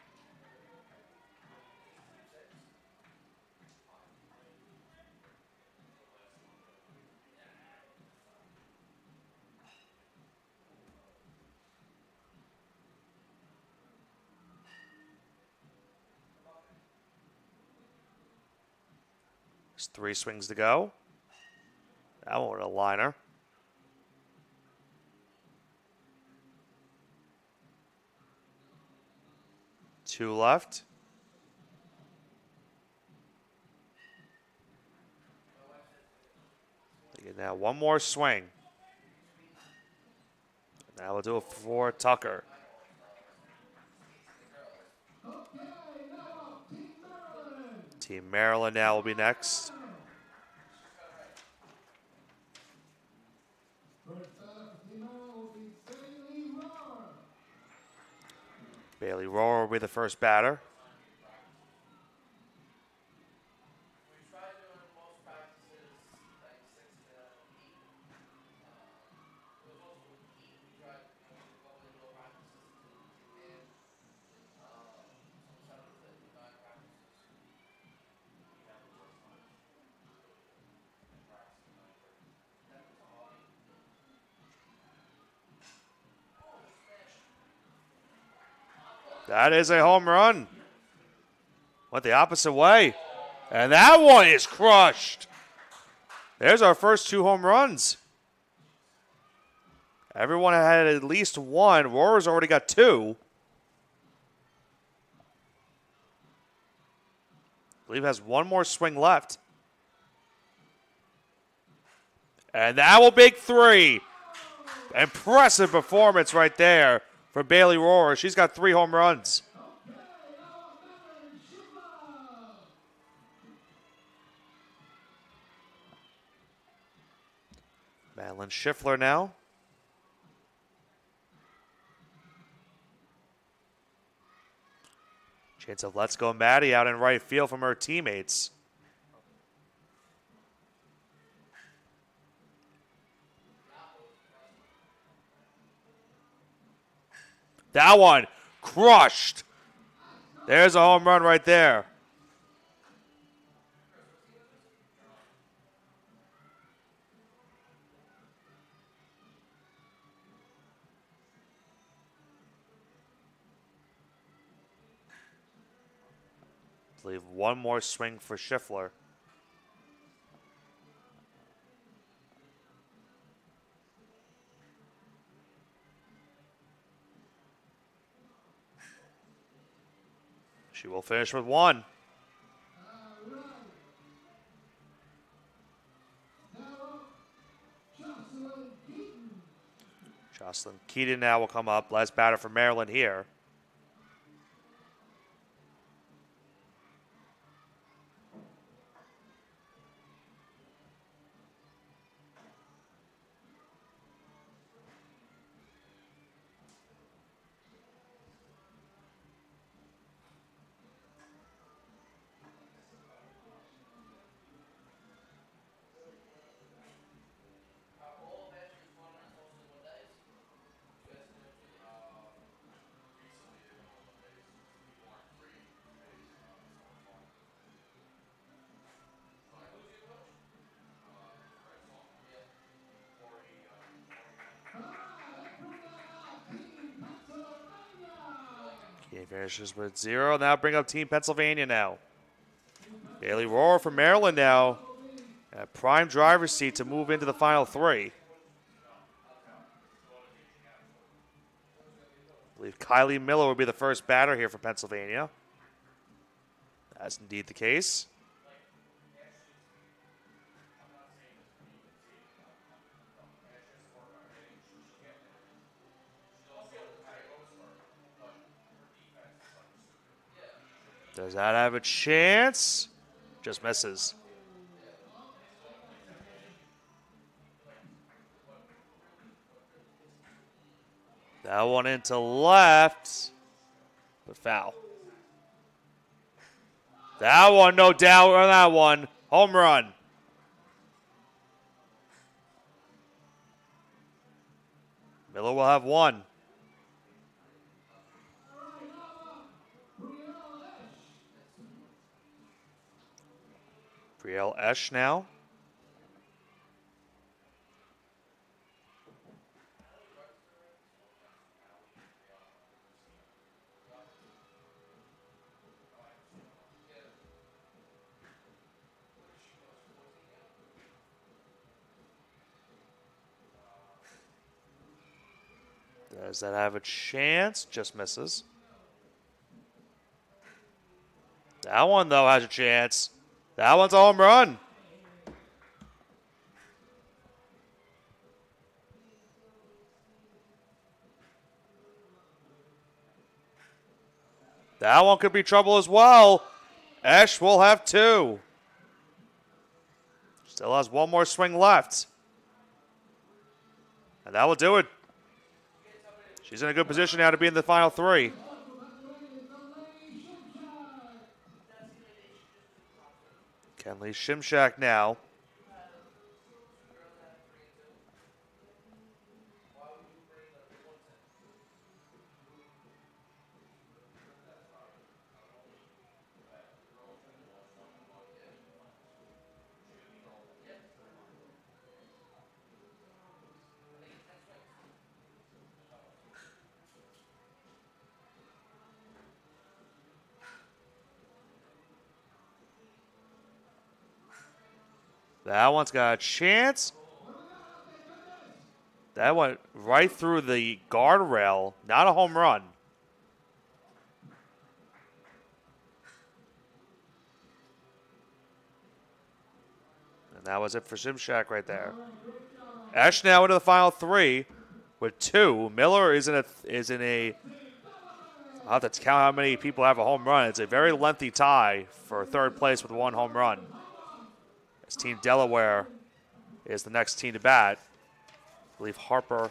Speaker 3: There's 3 swings to go. That one with a liner. Two left. Now 1 more swing. That will do it for Tucker. Team Maryland now will be next. Bailey Rohr will be the first batter. That is a home run. Went the opposite way. And that one is crushed. There's our first 2 home runs. Everyone had at least 1. Rohr's already got 2. I believe has 1 more swing left. And that will make 3. Impressive performance right there for Bailey Rohr. She's got 3 home runs. Caitlin Schiffler now. Chance of Let's Go Maddie out in right field from her teammates. That one crushed. There's a home run right there. I believe one more swing for Schiffler. She will finish with one. Jocelyn Keaton now will come up. Last batter for Maryland here. He finishes with 0. Now bring up Team Pennsylvania now. Bailey Rohr from Maryland now. At prime driver's seat to move into the final 3. I believe Kylie Miller will be the first batter here for Pennsylvania. That's indeed the case. Does that have a chance? Just misses. That one into left, but foul. That one, no doubt on that one. Home run. Miller will have one. Brielle Esch now. Does that have a chance? Just misses. That one, though, has a chance. That one's a home run. That one could be trouble as well. Esch will have 2. Still has one more swing left. And that will do it. She's in a good position now to be in the final 3. Kenley Shimshak now. That one's got a chance. That went right through the guardrail. Not a home run. And that was it for Shimshak right there. Esch now into the final 3 with 2. Miller is in a I'll have to count how many people have a home run. It's a very lengthy tie for third place with 1 home run. Team Delaware is the next team to bat. believe Harper,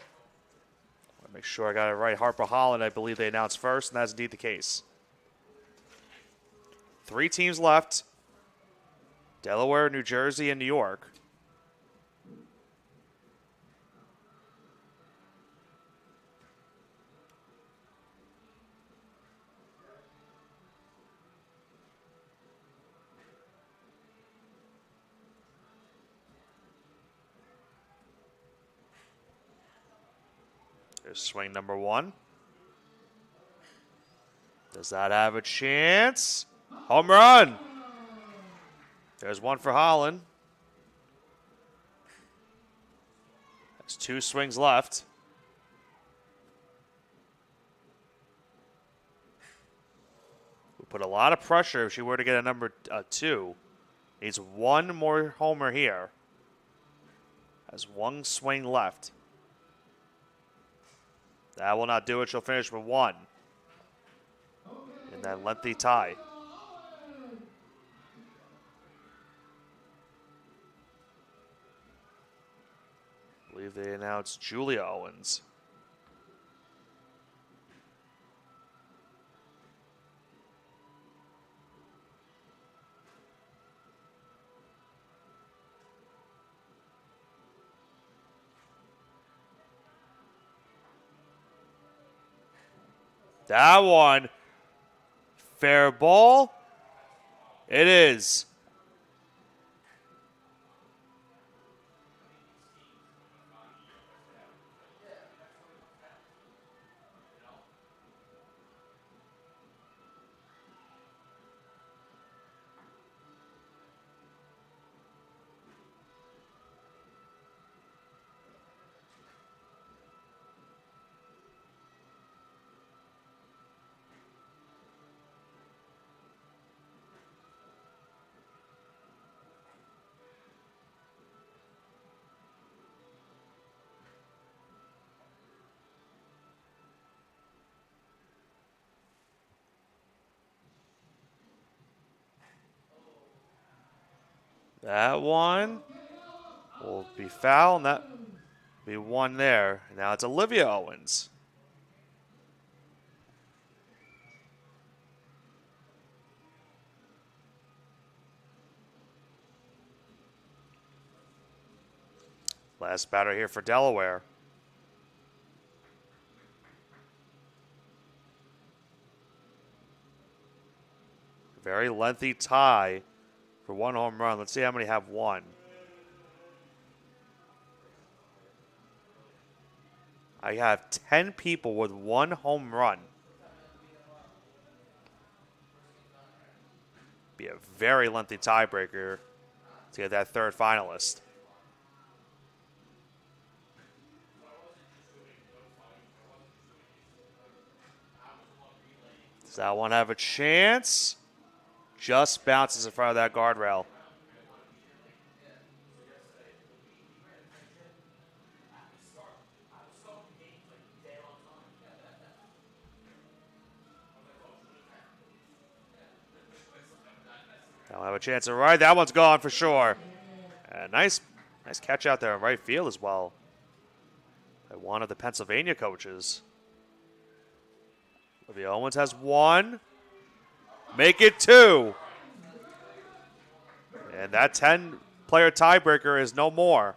Speaker 3: make sure I got it right. Harper Holland, I believe they announced first, and that's indeed the case. 3 teams left. Delaware, New Jersey, and New York. There's swing number 1. Does that have a chance? Home run! There's one for Holland. There's 2 swings left. We put a lot of pressure if she were to get a number 2. Needs 1 more homer here. Has 1 swing left. That will not do it. She'll finish with 1. In that lengthy tie. I believe they announced Julia Owens. That one. Fair ball. It is. That one will be foul, and that will be 1 there. Now it's Olivia Owens. Last batter here for Delaware. Very lengthy tie for 1 home run. Let's see how many have 1. I have 10 people with 1 home run. Be a very lengthy tiebreaker to get that 3rd finalist. Does that one have a chance? Just bounces in front of that guardrail. I'll have a chance to ride. That one's gone for sure. And nice catch out there in right field as well by one of the Pennsylvania coaches. Olivia Owens has 1. Make it 2. And that 10-player tiebreaker is no more.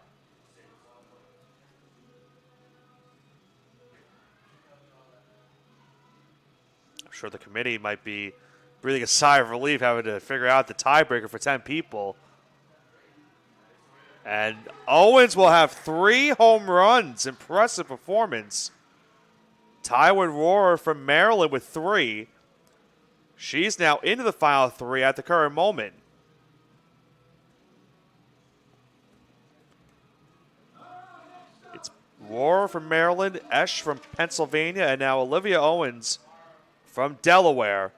Speaker 3: I'm sure the committee might be breathing a sigh of relief having to figure out the tiebreaker for 10 people. And Owens will have 3 home runs. Impressive performance. Tywin Rohrer from Maryland with 3. She's now into the final 3 at the current moment. It's Rohrer from Maryland, Esch from Pennsylvania, and now Olivia Owens from Delaware.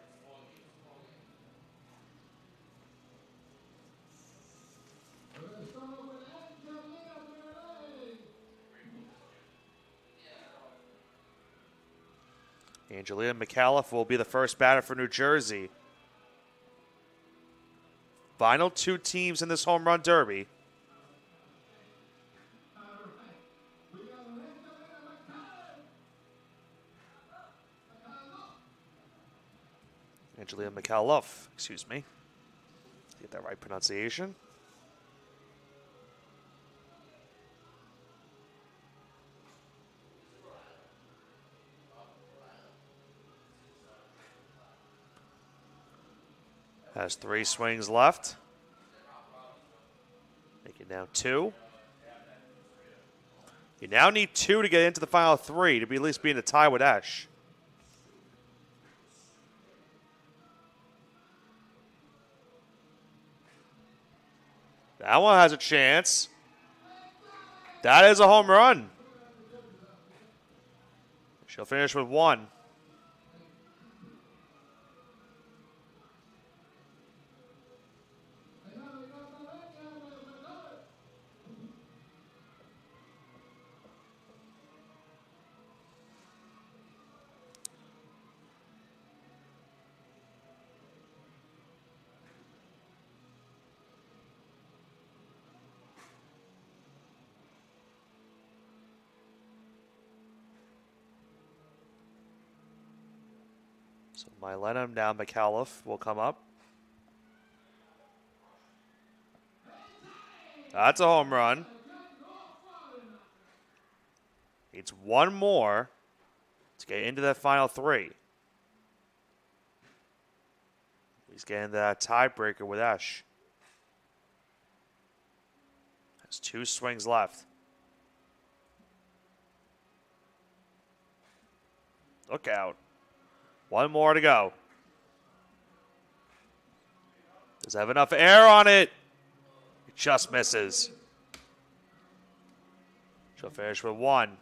Speaker 3: Angelina McAuliffe will be the first batter for New Jersey. Final 2 teams in this home run derby. Angelia McAuliffe, excuse me. Get that right pronunciation. Has 3 swings left. Make it now 2. You now need 2 to get into the final 3 to be at least be in a tie with Esch. That one has a chance. That is a home run. She'll finish with 1. So Mylena now McAuliffe will come up. That's a home run. Needs 1 more to get into that final 3. He's getting that tiebreaker with Esch. Has 2 swings left. Look out. 1 more to go. Does it have enough air on it? It just misses. She'll finish with 1.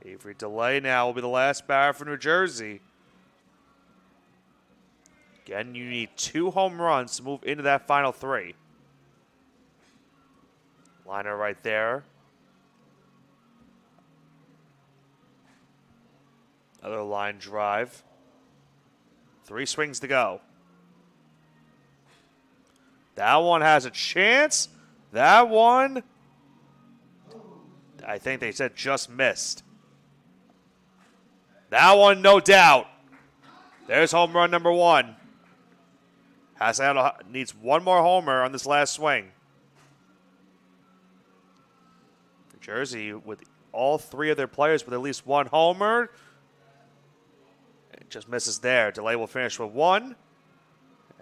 Speaker 3: Avery DeLay now will be the last batter for New Jersey. Again, you need 2 home runs to move into that final 3. Liner right there. Another line drive. 3 swings to go. That one has a chance. That one, I think they said just missed. That one, no doubt. There's home run number 1. Needs 1 more homer on this last swing. Jersey with all 3 of their players with at least 1 homer. It just misses there. DeLay will finish with 1.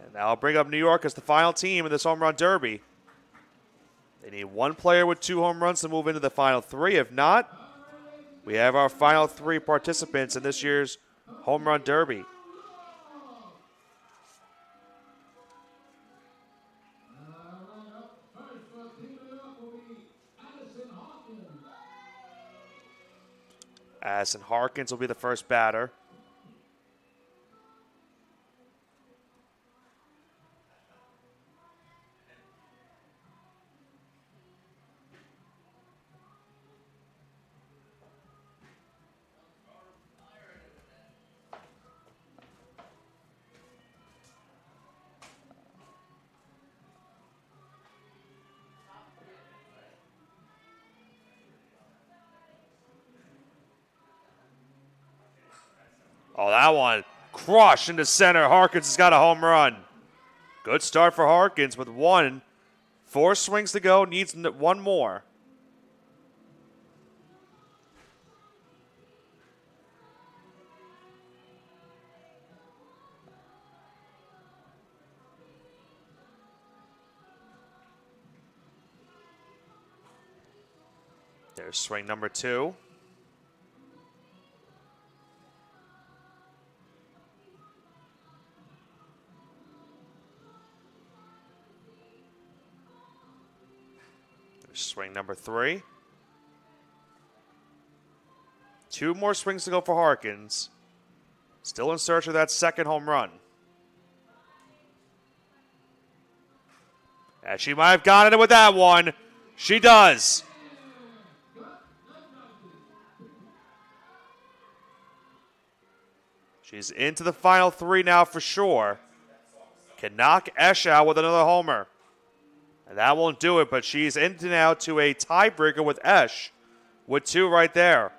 Speaker 3: And now I'll bring up New York as the final team in this home run derby. They need 1 player with 2 home runs to move into the final 3. If not, we have our final 3 participants in this year's home run derby. Addison Harkins will be the first batter. Oh, that one crushed into center. Harkins has got a home run. Good start for Harkins with 1. 4 swings to go. Needs 1 more. There's swing number 2. Swing number 3. 2 more swings to go for Harkins. Still in search of that second home run. And she might have gotten it with that one. She does. She's into the final 3 now for sure. Can knock Esch out with another homer. And that won't do it, but she's into now to a tiebreaker with Esch with 2 right there.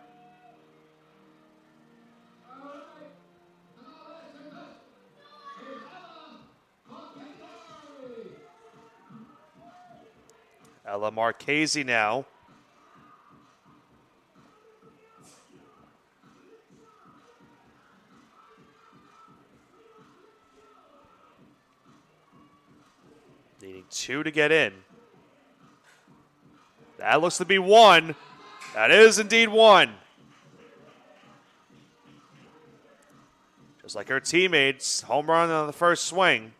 Speaker 3: Ella Marchese now. Needing 2 to get in. That looks to be 1. That is indeed 1. Just like her teammates, home run on the first swing.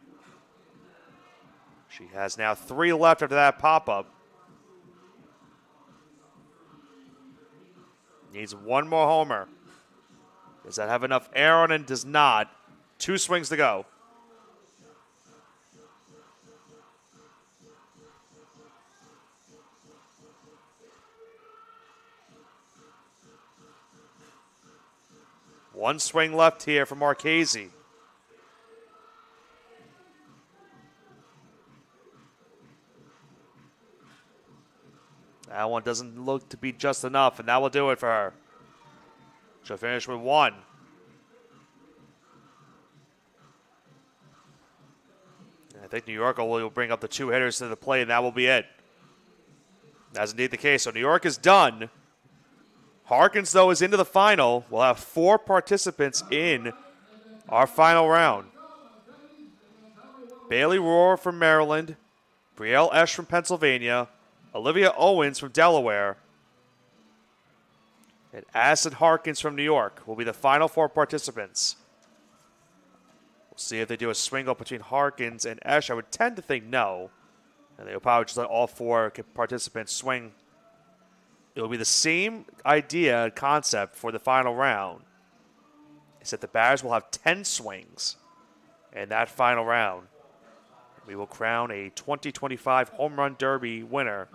Speaker 3: She has now 3 left after that pop-up. Needs 1 more homer. Does that have enough air on it? Does not. 2 swings to go. One swing left here for Marchese. That one doesn't look to be just enough, and that will do it for her. She'll finish with 1. I think New York will bring up the 2 hitters to the plate, and that will be it. That's indeed the case. So New York is done. Harkins, though, is into the final. We'll have 4 participants in our final round. Bailey Rohr from Maryland, Brielle Esch from Pennsylvania, Olivia Owens from Delaware, and Addison Harkins from New York will be the final 4 participants. We'll see if they do a swing-up between Harkins and Esch. I would tend to think no. And they'll probably just let all 4 participants swing. It will be the same idea and concept for the final round. Is that the batters will have 10 swings in that final round. We will crown a 2025 Home Run Derby winner.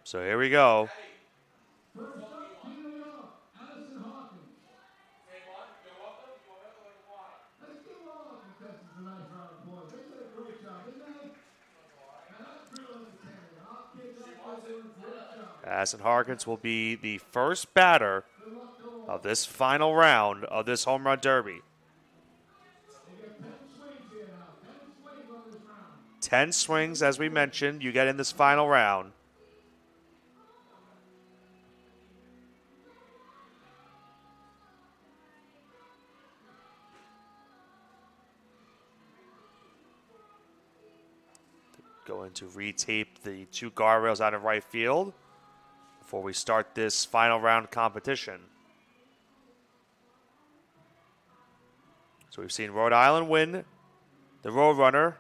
Speaker 3: So here we go. Addison Harkins will be the first batter of this final round of this Home Run Derby. 10 swings, as we mentioned, you get in this final round. Going to retape the 2 guardrails out in right field before we start this final round competition. So we've seen Rhode Island win the Roadrunner.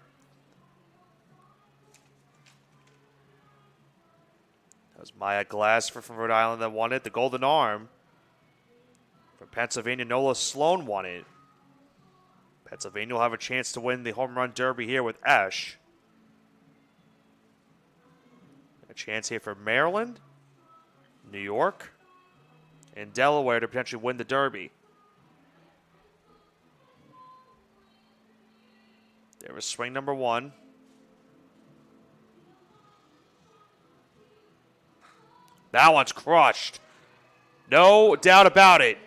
Speaker 3: That was Maya Glassford from Rhode Island that won it. The Golden Arm from Pennsylvania, Nola Sloan won it. Pennsylvania will have a chance to win the Home Run Derby here with Esch. A chance here for Maryland, New York, and Delaware to potentially win the Derby. There was swing number 1. That one's crushed. No doubt about it.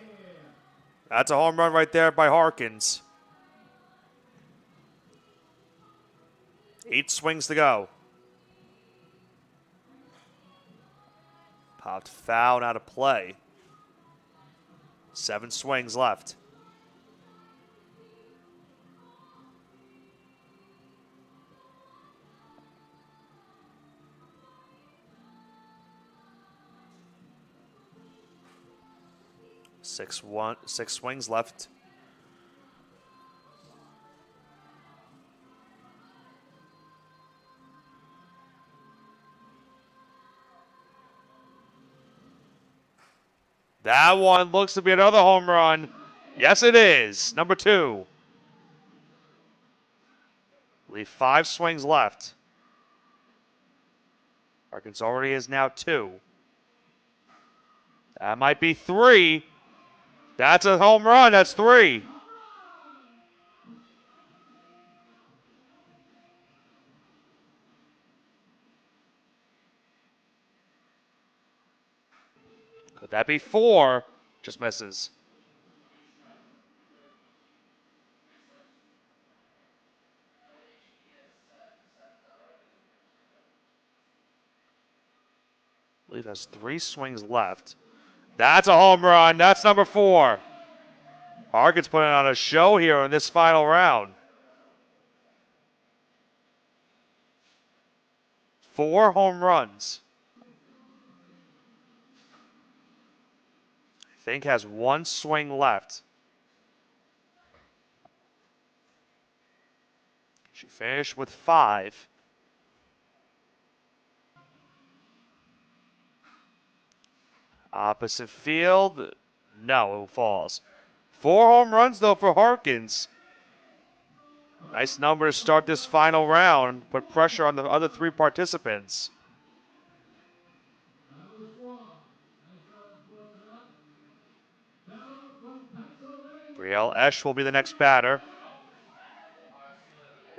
Speaker 3: That's a home run right there by Harkins. 8 swings to go. Popped foul out of play. 7 swings left. 6 swings left. That one looks to be another home run. Yes, it is. Number 2. Leave 5 swings left. Harkins already is now 2. That might be 3. That's a home run. That's 3. Could that be 4? Just misses. I believe that's 3 swings left. That's a home run. That's number 4. Harkins putting on a show here in this final round. 4 home runs. I think has 1 swing left. She finished with 5. Opposite field. No, it falls. 4 home runs, though, for Harkins. Nice number to start this final round. Put pressure on the other 3 participants. Brielle Esch will be the next batter.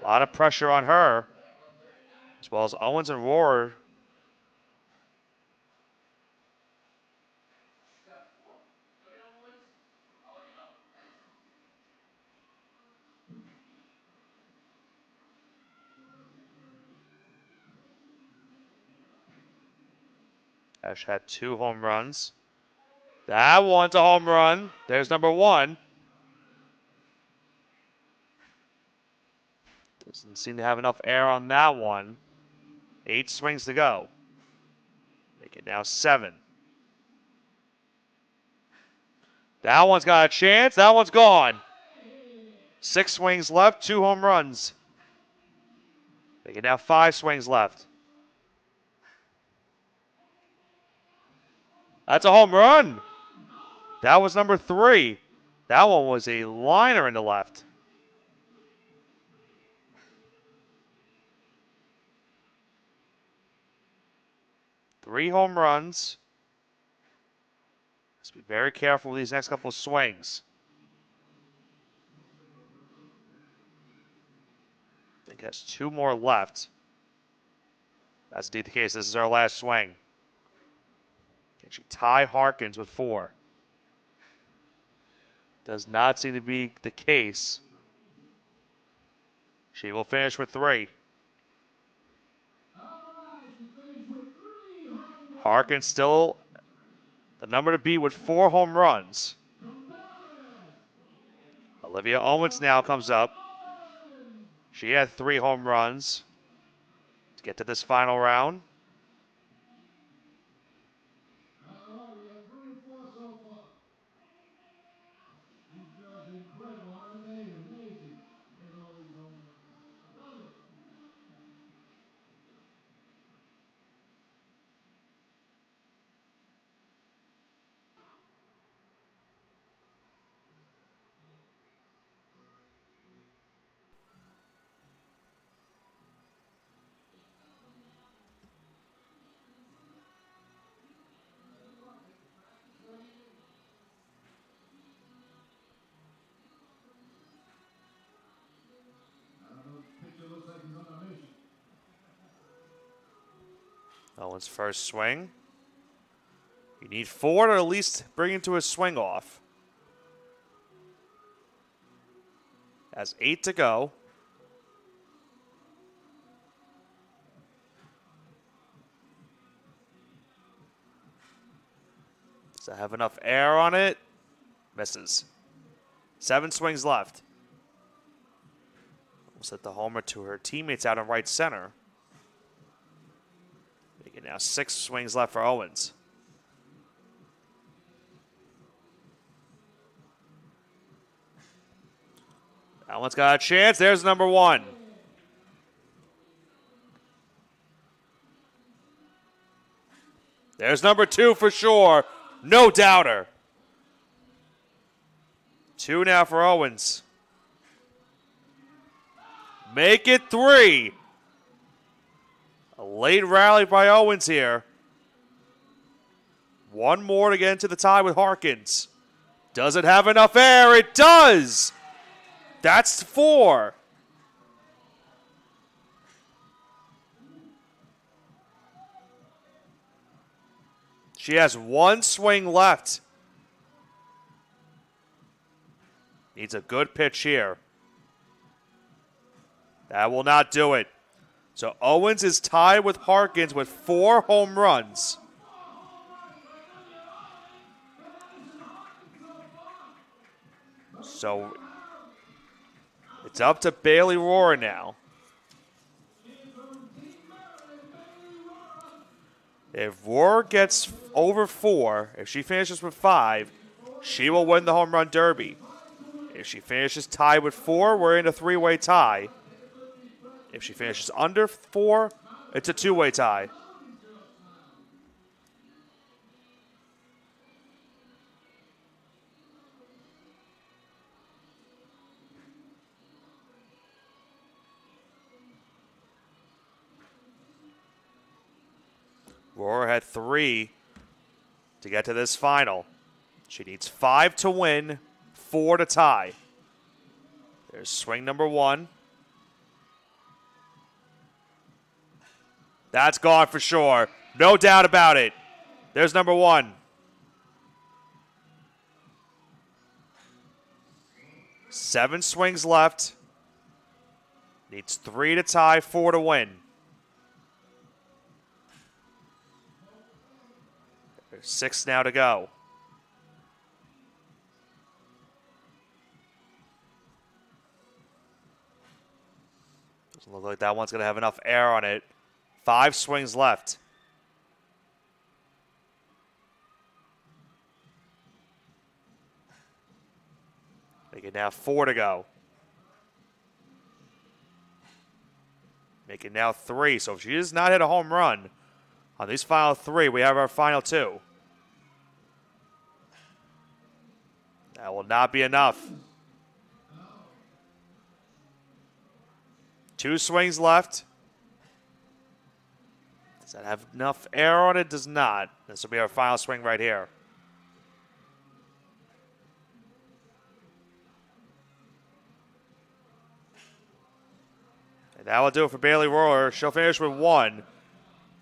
Speaker 3: A lot of pressure on her, as well as Owens and Rohrer. Esch had 2 home runs. That one's a home run. There's number 1. Doesn't seem to have enough air on that one. 8 swings to go. Make it now 7. That one's got a chance. That one's gone. 6 swings left, 2 home runs. Make it now 5 swings left. That's a home run. That was number 3. That one was a liner in the left. Three home runs. Let's be very careful with these next couple of swings. I think that's 2 more left. That's indeed the case. This is our last swing. Can she tie Harkins with 4? Does not seem to be the case. She will finish with 3. Harkins still the number to beat with 4 home runs. Olivia Owens now comes up. She had 3 home runs to get to this final round. Owens' first swing. You need 4 to at least bring him to a swing off. Has 8 to go. Does it have enough air on it? Misses. 7 swings left. Almost hit the homer to her teammates out in right center. Making now 6 swings left for Owens. That one's got a chance. There's number 1. There's number 2 for sure. No doubter. 2 now for Owens. Make it 3. A late rally by Owens here. 1 more to get into the tie with Harkins. Does it have enough air? It does. That's 4. She has 1 swing left. Needs a good pitch here. That will not do it. So Owens is tied with Harkins with 4 home runs. So it's up to Bailey Rohrer now. If Rohrer gets over 4, if she finishes with 5, she will win the home run derby. If she finishes tied with 4, we're in a 3-way tie. If she finishes under 4, it's a 2-way tie. Rohrer had 3 to get to this final. She needs 5 to win, 4 to tie. There's swing number 1. That's gone for sure. No doubt about it. There's number 1. 7 swings left. Needs 3 to tie, 4 to win. There's 6 now to go. Doesn't look like that one's going to have enough air on it. 5 swings left. Make it now 4 to go. Make it now 3. So if she does not hit a home run on these final 3, we have our final 2. That will not be enough. 2 swings left. Does that have enough air on it? Does not. This will be our final swing right here. And that will do it for Bailey Rohrer. She'll finish with 1.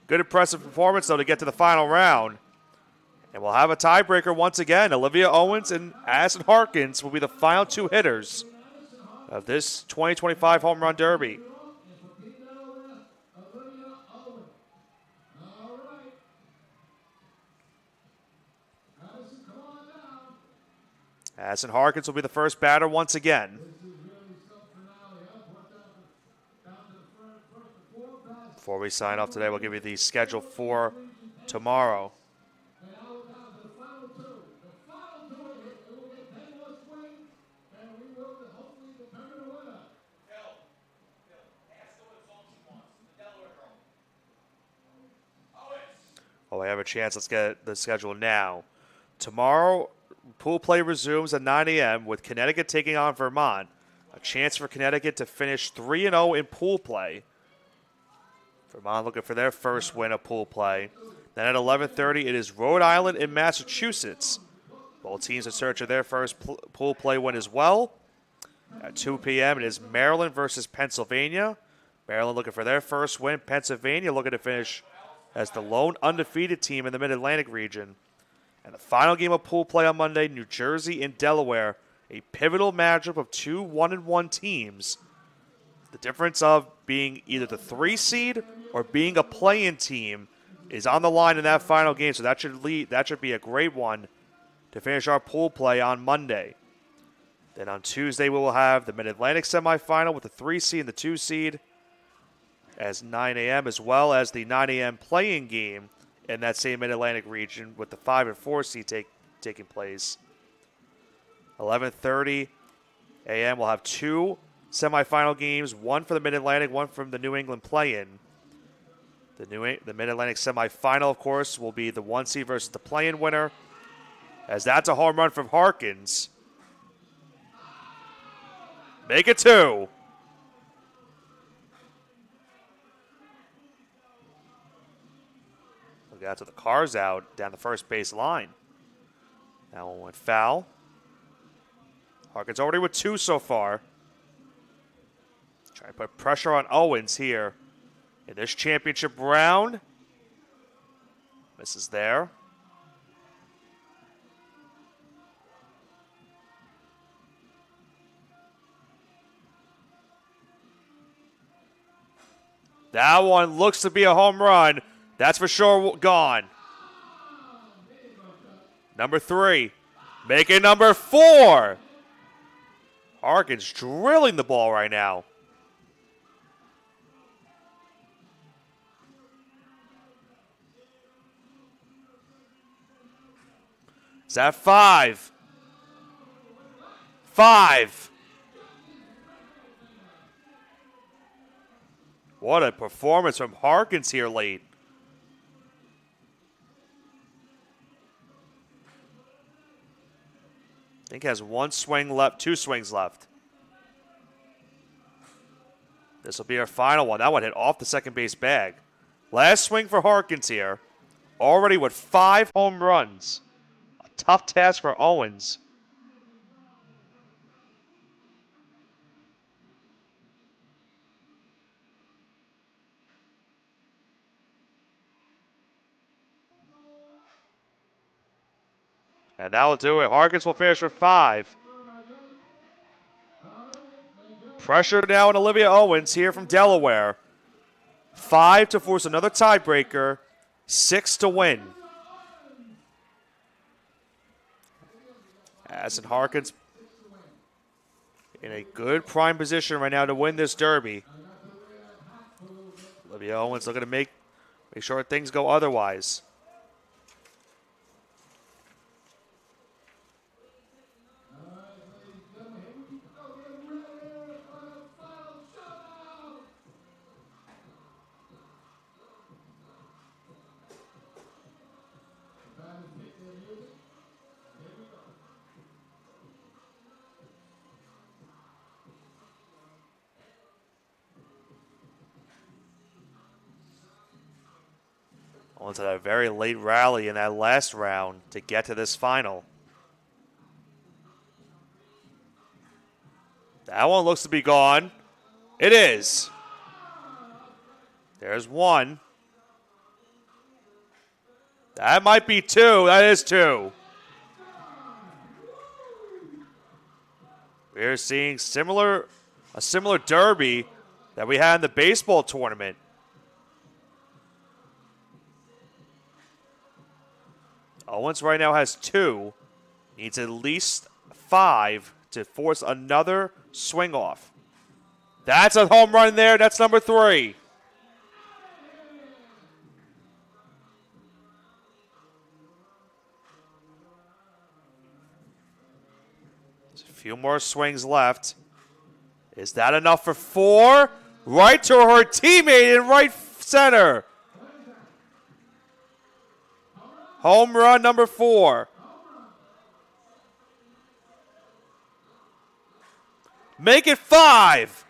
Speaker 3: Good impressive performance, though, to get to the final round. And we'll have a tiebreaker once again. Olivia Owens and Addison Harkins will be the final 2 hitters of this 2025 Home Run Derby. Addison Harkins will be the first batter once again. Before we sign off today, we'll give you the schedule for tomorrow. Oh, I have a chance. Let's get the schedule now. Tomorrow, pool play resumes at 9 a.m. with Connecticut taking on Vermont. A chance for Connecticut to finish 3-0 in pool play. Vermont looking for their first win of pool play. Then at 11:30, it is Rhode Island and Massachusetts. Both teams in search of their first pool play win as well. At 2 p.m., it is Maryland versus Pennsylvania. Maryland looking for their first win. Pennsylvania looking to finish as the lone undefeated team in the Mid-Atlantic region. And the final game of pool play on Monday, New Jersey and Delaware, a pivotal matchup of 2 1-1 teams. The difference of being either the 3 seed or being a play-in team is on the line in that final game, so that should be a great one to finish our pool play on Monday. Then on Tuesday, we will have the Mid-Atlantic semifinal with the 3 seed and the 2 seed as 9 a.m., as well as the 9 a.m. play-in game in that same Mid-Atlantic region with the 5 and 4 seed taking place. 11:30 a.m. we'll have 2 semifinal games, one for the Mid-Atlantic, one from the New England play-in. The Mid-Atlantic semifinal, of course, will be the 1 seed versus the play-in winner, as that's a home run from Harkins. Make it 2. Look out to the car's out down the first base line. That one went foul. Harkins already with 2 so far. Trying to put pressure on Owens here in this championship round. Misses there. That one looks to be a home run. That's for sure gone. Number 3. Making number 4. Harkins drilling the ball right now. Is that 5? 5. What a performance from Harkins here late. I think he has 1 swing left, 2 swings left. This will be our final one. That one hit off the second base bag. Last swing for Harkins here. Already with 5 home runs. A tough task for Owens. And that will do it. Harkins will finish with 5. Pressure now on Olivia Owens here from Delaware. 5 to force another tiebreaker. 6 to win. Addison Harkins in a good prime position right now to win this derby. Olivia Owens looking to make sure things go otherwise. Owens had a very late rally in that last round to get to this final. That one looks to be gone. It is. There's 1. That might be 2. That is 2. We're seeing a similar derby that we had in the baseball tournament. Owens right now has 2. Needs at least 5 to force another swing off. That's a home run there. That's number 3. There's a few more swings left. Is that enough for 4? Right to her teammate in right center. Home run number 4. Make it 5.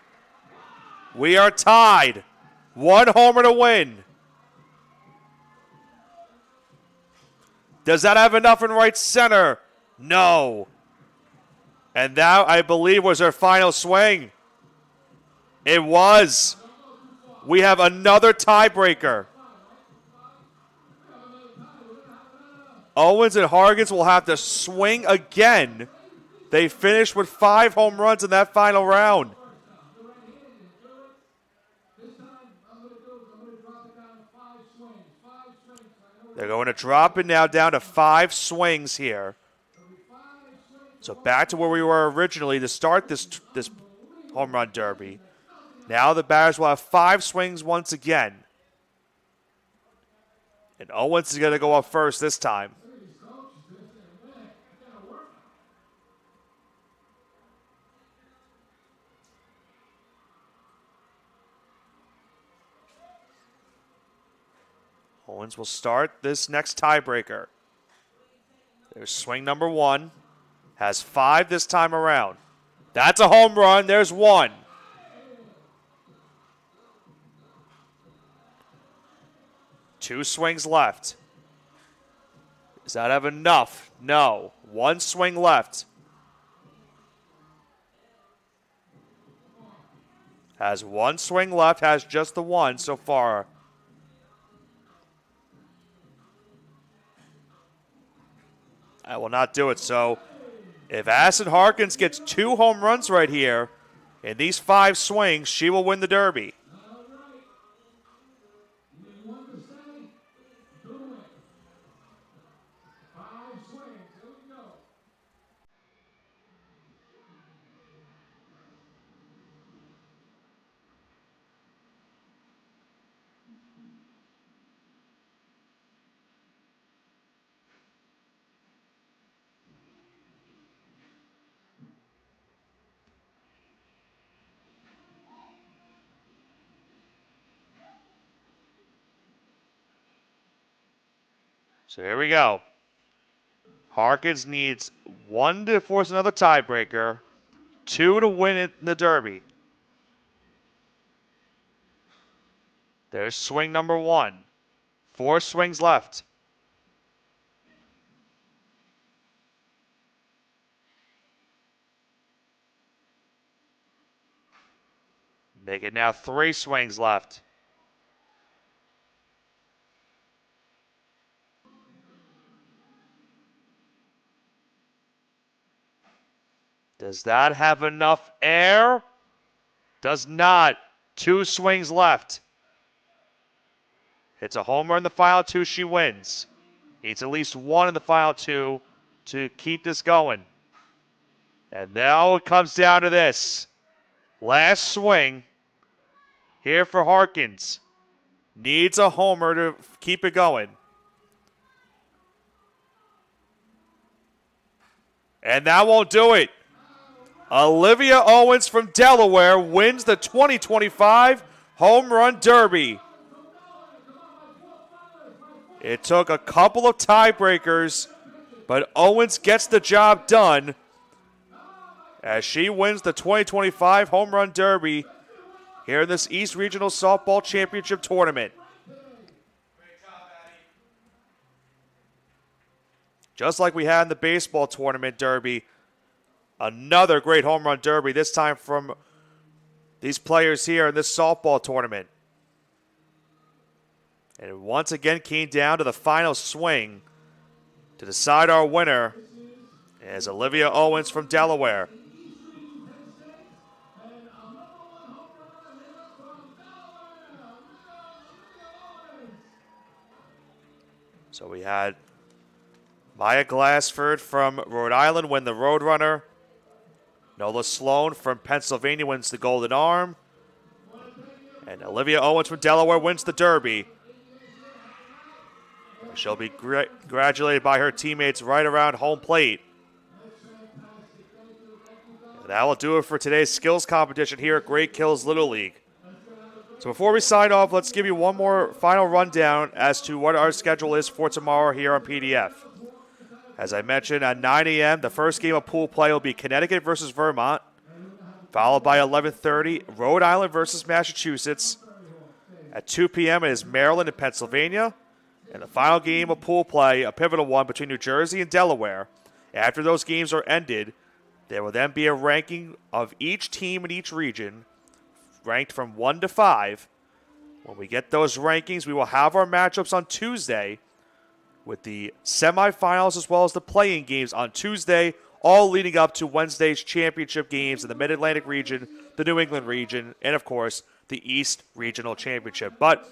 Speaker 3: We are tied. 1 homer to win. Does that have enough in right center? No. And that, I believe, was her final swing. It was. We have another tiebreaker. Owens and Harkins will have to swing again. They finished with 5 home runs in that final round. They're going to drop it now down to 5 swings here. So back to where we were originally to start this home run derby. Now the batters will have 5 swings once again. And Owens is going to go up first this time. Owens will start this next tiebreaker. There's swing number 1. Has 5 this time around. That's a home run. There's 1. Two swings left. Does that have enough? No. 1 swing left. Has 1 swing left. Has just the 1 so far. I will not do it. So if Addison Harkins gets 2 home runs right here in these 5 swings, she will win the Derby. So here we go. Harkins needs 1 to force another tiebreaker, 2 to win it in the Derby. There's swing number 1. 4 swings left. Make it now 3 swings left. Does that have enough air? Does not. 2 swings left. It's a homer in the final 2. She wins. Needs at least 1 in the final 2 to keep this going. And now it comes down to this. Last swing here for Harkins. Needs a homer to keep it going. And that won't do it. Olivia Owens from Delaware wins the 2025 Home Run Derby. It took a couple of tiebreakers, but Owens gets the job done as she wins the 2025 Home Run Derby here in this East Regional Softball Championship Tournament. Just like we had in the baseball tournament derby, another great home run derby, this time from these players here in this softball tournament. And it once again came down to the final swing to decide our winner as Olivia Owens from Delaware. So we had Maya Glassford from Rhode Island win the Roadrunner. Nola Sloan from Pennsylvania wins the Golden Arm. And Olivia Owens from Delaware wins the Derby. She'll be congratulated by her teammates right around home plate. And that will do it for today's skills competition here at Great Kills Little League. So before we sign off, let's give you one more final rundown as to what our schedule is for tomorrow here on PDF. As I mentioned, at 9 a.m., the first game of pool play will be Connecticut versus Vermont, followed by 11:30, Rhode Island versus Massachusetts. At 2 p.m., it is Maryland and Pennsylvania. And the final game of pool play, a pivotal one between New Jersey and Delaware. After those games are ended, there will then be a ranking of each team in each region, ranked from 1 to 5. When we get those rankings, we will have our matchups on Tuesday, with the semifinals as well as the play-in games on Tuesday, all leading up to Wednesday's championship games in the Mid-Atlantic region, the New England region, and, of course, the East Regional Championship. But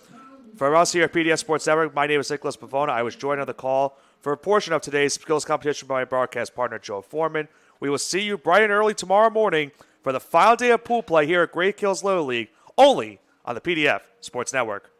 Speaker 3: for us here at PDS Sports Network, my name is Nicholas Pavona. I was joined on the call for a portion of today's skills competition by my broadcast partner, Joe Foreman. We will see you bright and early tomorrow morning for the final day of pool play here at Great Kills Little League, only on the PDF Sports Network.